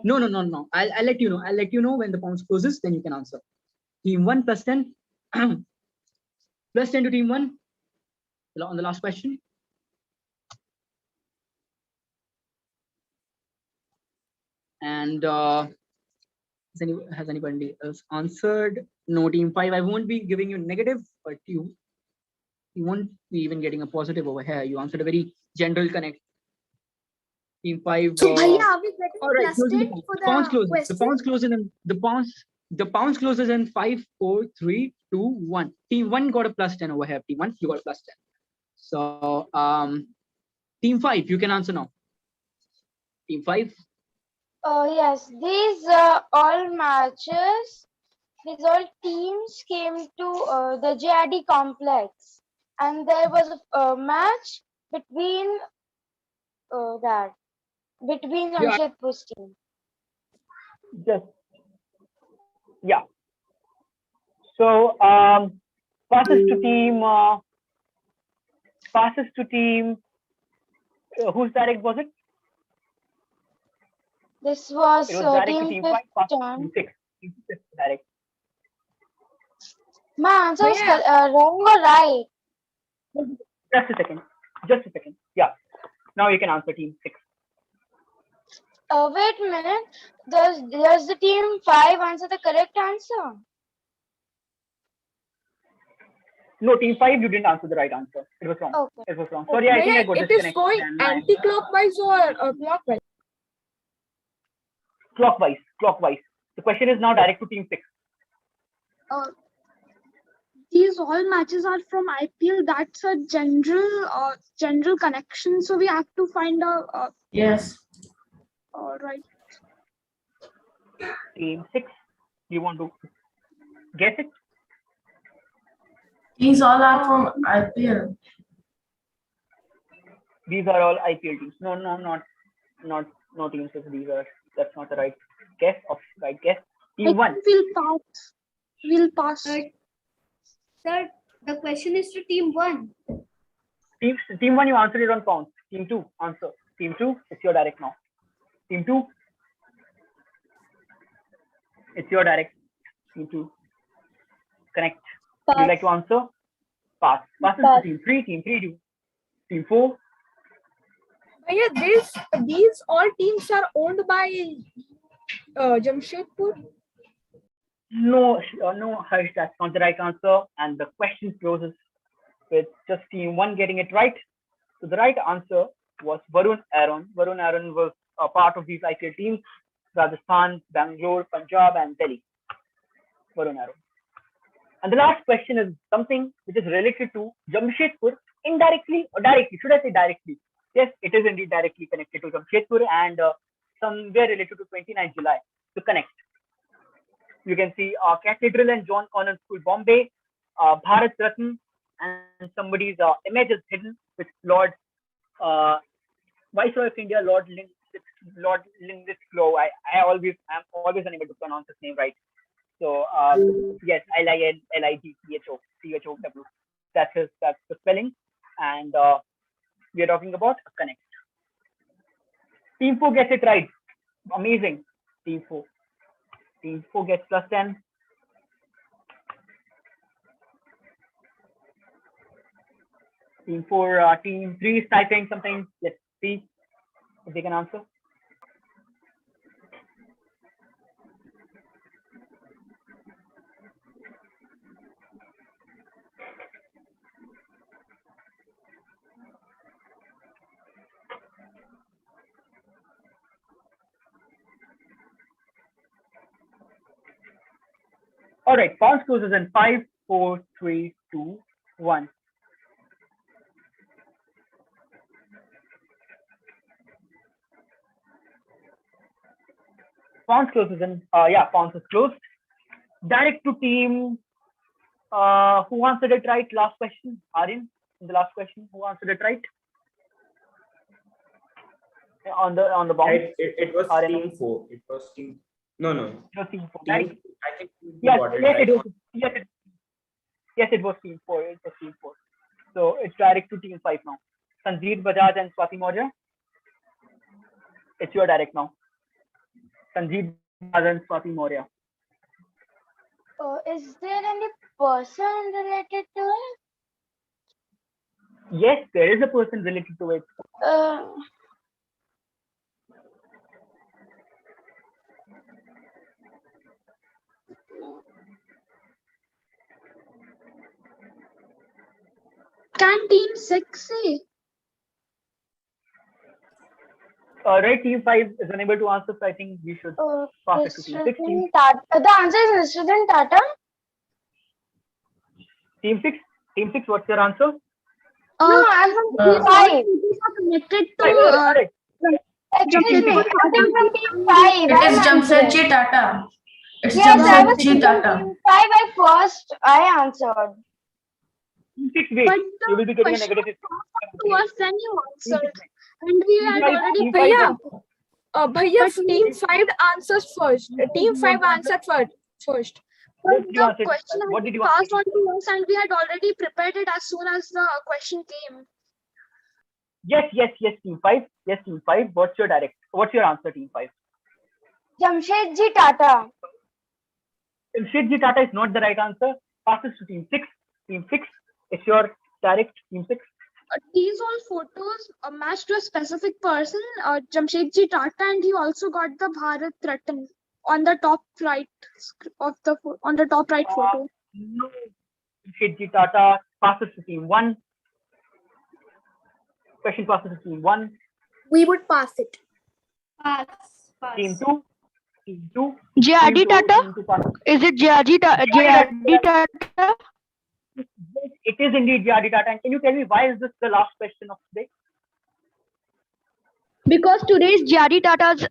No. I'll let you know. I'll let you know when the pounds closes, then you can answer. Team 1 plus 10. Plus 10 to team 1 on the last question. And has anybody else answered? No, team 5. I won't be giving you negative, but you won't be even getting a positive over here. You answered a very general connect. Team 5. So, Bhaiya, are we getting all right, plus 10 for the pounds closes. question? The pounds closes in the pounds closes in 5, 4, 3, 2, 1. Team 1 got a plus 10 over here. Team 1, you got a plus 10. So team 5, you can answer now. Team 5. Yes, these all matches, these all teams came to the JID complex, and there was a match between Jamshedpur's team. Yeah. So passes to team. Whose direct was it? This was, it was direct to team team 5. 5, passes to team 6. Team 6 direct. My answer was wrong or right? Just a second. Yeah. Now you can answer team 6. Wait a minute. Does the team 5 answer the correct answer? No, team 5, you didn't answer the right answer. It was wrong. Okay. It was wrong. Sorry, I think I got It is disconnected. going anti-clockwise or clockwise? Clockwise. The question is now direct to team 6. These all matches are from IPL. That's a general connection. So we have to find a. Yes. All right. Team 6. You want to guess it? These all are from IPL. These are all IPL teams. No, team 6. That's not the right guess. Team 1. We'll pass. Sir, the question is to team 1. Team 1, you answered it on pounds. Team 2, answer. Team 2, it's your direct now. Team 2, it's your direct. Team 2, connect. Would you like to answer? Pass. Passes to team 3. Team 3 do. Team 4. Bhaiya, these all teams are owned by Jamshedpur. No, Harsh, that's not the right answer. And the question closes with just team 1 getting it right. So the right answer was Varun Aaron. Varun Aaron was a part of these IPL teams: Rajasthan, Bangalore, Punjab, and Delhi. Varun Aaron. And the last question is something which is related to Jamshedpur, indirectly or directly. Should I say directly? Yes, it is indeed directly connected to Jamshedpur and somewhere related to 29 July to connect. You can see Cathedral and John Connon School, Bombay, Bharat Ratna, and somebody's image is hidden with Lord Viceroy of India, Lord Linlithgow. I'm always unable to pronounce his name right. So yes, Linlithgow. That's the spelling, and we are talking about a connect. Team 4 gets it right. Amazing. Team 4. Team 4 gets plus 10. Team 4, team 3 is typing something. Let's see if they can answer. All right, pause closes in 5, 4, 3, 2, 1. Pawns closes in. Pawns is closed. Direct to team. Who answered it right? Last question. Aryan, in the last question, who answered it right? On the bounce. It was Aryan. team 4. It was team No. It was team 4, Team, right? I think you Yes, got it yes, right. it was. Yes, it was team 4. It was team 4. So it's direct to team 5 now. Sanjeev Bajaj and Swati Maurya. It's your direct now. Sanjeev Bajaj and Swati Maurya. Is there any person related to it? Yes, there is a person related to it. Can team 6 say? Right, team 5 is unable to answer, so I think we should pass it to team 6. The answer is Rishardhan Tata. Team 6? Team 6, what's your answer? No, I'm from team 5. Connected Correct. Excuse me, I'm from team 5. It is Jamshedji Tata. It's Yes, I was Jamshedji from Tata. team 5 I answered. Team 6, wait. You will be getting a negative. Was then you answered. And we had already Team Bhaiya, five, Bhaiya, team 5 answers first. Team 5 answered first. What did you The answer? question What had did been you answer? passed on to us, and we had already prepared it as soon as the question came. Yes, team 5. Yes, team 5. What's your answer, team 5? Jamshedji Tata. Jamshedji Tata is not the right answer. Passes to team 6. Team 6, it's your direct, team 6. These all photos matched to a specific person, Jamshedji Tata, and he also got the Bharat Ratan on the top right of the photo. No, Jamshedji Tata passes to team 1. Question passes to team 1. We would pass it. Pass. Team 2. Team 2. JRD Tata? Is it JRD Tata? It is indeed JRD Tata. And can you tell me why is this the last question of today? Because today is JRD Tata's,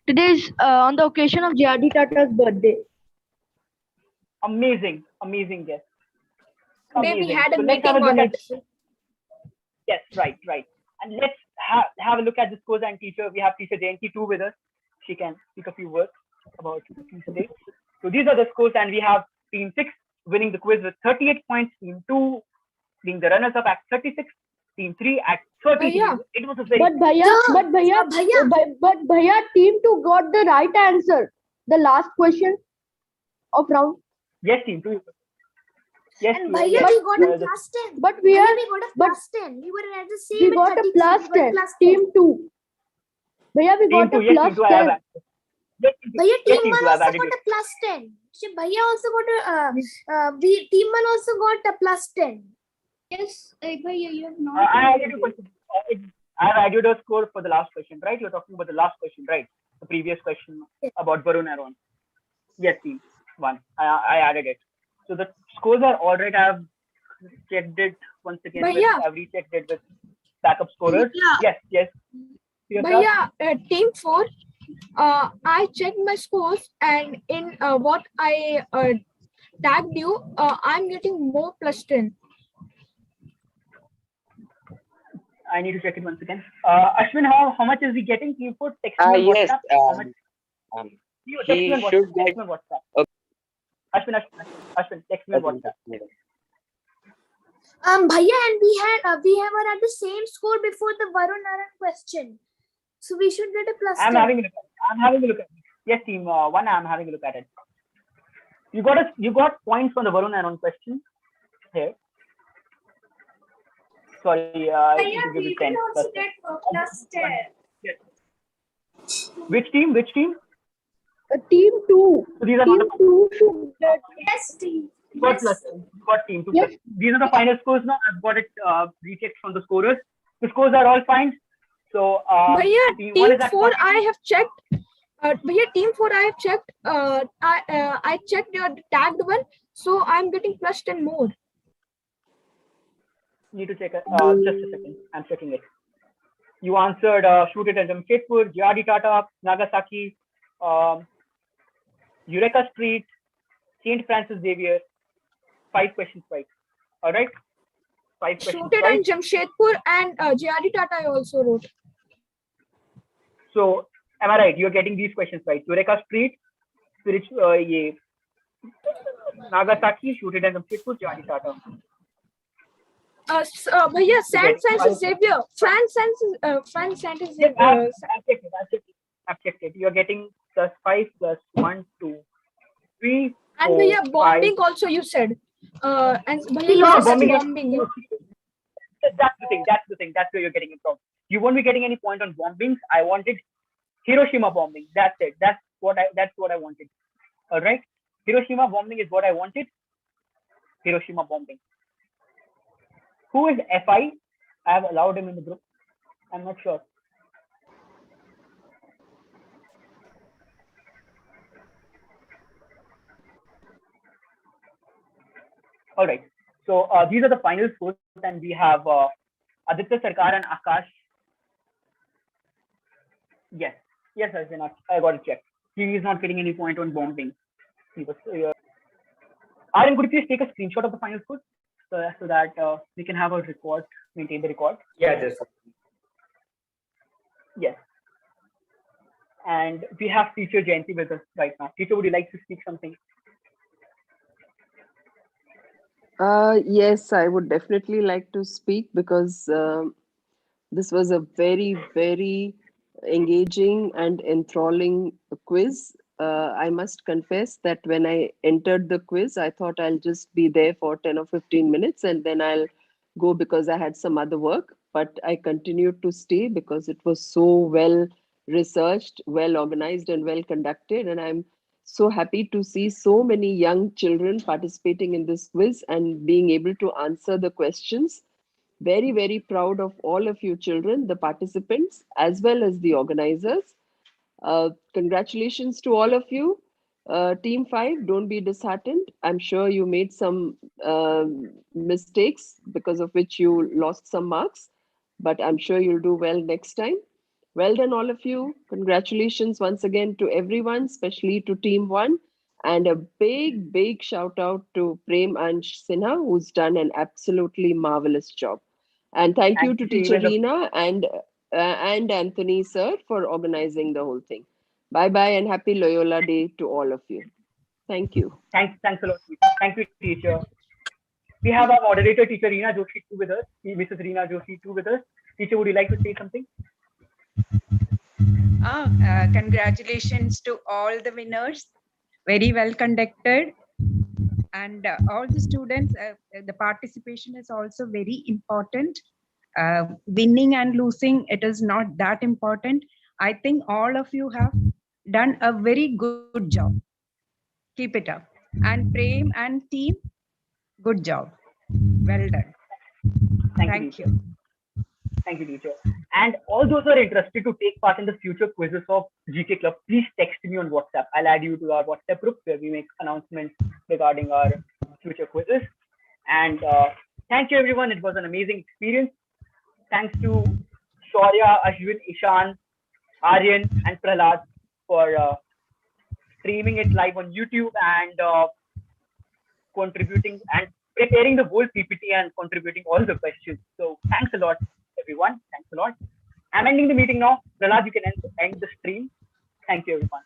today is on the occasion of JRD Tata's birthday. Amazing guess. Today we had a So let's meeting have a look on at it. Yes, right. And let's have a look at the scores and teacher. We have teacher Jayanti too with us. She can speak a few words about today. So these are the scores, and we have team 6 winning the quiz with 38 points, team 2 being the runners up at 36, team 3 at 32. Bhaiya. It was a very But Bhaiya, team 2 got the right answer. The last question of round. Yes, team 2. Yes, And team, Bhaiya, yes. we got a plus 10. But we Bhaiya, are, we got a but plus 10. We were at the same. we at got a 33. plus We got a 10. plus 10. Team 2. Bhaiya, we got a Yes, plus team 2 I have 10. answered. Yes, Bhaiya, yes, team 1 2 I have also added got it. a plus 10. So Bhaiya also got a, team 1 also got a plus 10. Yes, Bhaiya, you have not. I added a question. I have added a score for the last question, right? You're talking about the last question, right? The previous question about Varun Aaron. Yes, team 1. I added it. So the scores are all right. I have checked it once again. I've rechecked it with backup scorers. Yes. Bhaiya, team 4, I checked my scores, and in what I tagged you, I'm getting more plus 10. I need to check it once again. Ashwin, how much is he getting? Team 4, text me on Yes. WhatsApp. How much? Text me on He should WhatsApp. get. Text me on WhatsApp. Okay. Ashwin, text me on WhatsApp. Bhaiya, and we were at the same score before the Varun Aaron question. So we should get a plus 10. I'm having a look at it. Yes, team 1, I'm having a look at it. You got points from the Varun Aaron question here. Sorry, I need to give you 10. Also get plus 10. Yes. Which team? Team 2. So these are Team not 2 should get. Yes, team. You got plus 10. You got team 2. Yes. These are the final scores now. I've got it rechecked from the scorers. The scores are all fine. So Bhaiya, team 1 team is at 4 40. I have checked. Bhaiya, team 4 I have checked. I checked your tagged one, so I'm getting plus 10 more. Need to check it. Just a second. I'm checking it. You answered Shoot It at Jamshedpur, JRD Tata, Nagasaki, Eureka Street, St. Francis Xavier. 5 questions right. All right. 5 questions Shoot It right. and Jamshedpur and JRD Tata I also wrote. So Am I right? You're getting these questions right. Eureka Street, ye, Nagasaki, shoot it and Jamshedpur, Jani Tata. Bhaiya, San Okay. Xavier. France San Yes, Xavier. I've checked it. You're getting +5 +1, 2, 3, And 4, Bhaiya, 5. bombing also you said. And Bhaiya, you Yeah, said bombing. bombing. That's the thing. That's where you're getting it from. You won't be getting any point on bombings. I wanted Hiroshima bombing. That's it. That's what I wanted. All right. Hiroshima bombing is what I wanted. Hiroshima bombing. Who is FI? I have allowed him in the group. I'm not sure. All right. So these are the final scores, and we have Aditya Sarkar and Akash. Yes, Arjun, I got it checked. He is not getting any point on bombing. He was. Aryan, could you please take a screenshot of the final scores so that we can have a record, maintain the record? Yeah, just. Yes. And we have teacher Jayanti with us right now. Teacher, would you like to speak something? Yes, I would definitely like to speak because this was a very, very engaging and enthralling quiz. I must confess that when I entered the quiz, I thought I'll just be there for 10 or 15 minutes and then I'll go because I had some other work. But I continued to stay because it was so well researched, well organized, and well conducted. And I'm so happy to see so many young children participating in this quiz and being able to answer the questions. Very, very proud of all of you children, the participants, as well as the organizers. Congratulations to all of you. Team 5, don't be disheartened. I'm sure you made some mistakes because of which you lost some marks, but I'm sure you'll do well next time. Well done, all of you. Congratulations once again to everyone, especially to Team 1. And a big, big shout out to Prem and Sinha, who's done an absolutely marvelous job. And thank you to Teacher Reena and Anthony, sir, for organizing the whole thing. Bye-bye and happy Loyola Day to all of you. Thank you. Thanks a lot. Thank you, teacher. We have our moderator, Teacher Reena Joshi, too with us. Mrs. Reena Joshi, too with us. Teacher, would you like to say something? Congratulations to all the winners. Very well conducted. And all the students, the participation is also very important. Winning and losing, it is not that important. I think all of you have done a very good job. Keep it up. And Prem and team, good job. Well done. Thank you. Thank you, teacher. And all those who are interested to take part in the future quizzes of GK Club, please text me on WhatsApp. I'll add you to our WhatsApp group where we make announcements regarding our future quizzes. And thank you, everyone. It was an amazing experience. Thanks to Shaurya, Ashwin, Ishan, Aryan, and Prahlad for streaming it live on YouTube and contributing and preparing the whole PPT and contributing all the questions. So thanks a lot, everyone. Thanks a lot. I'm ending the meeting now. Prahlad, you can end the stream. Thank you, everyone.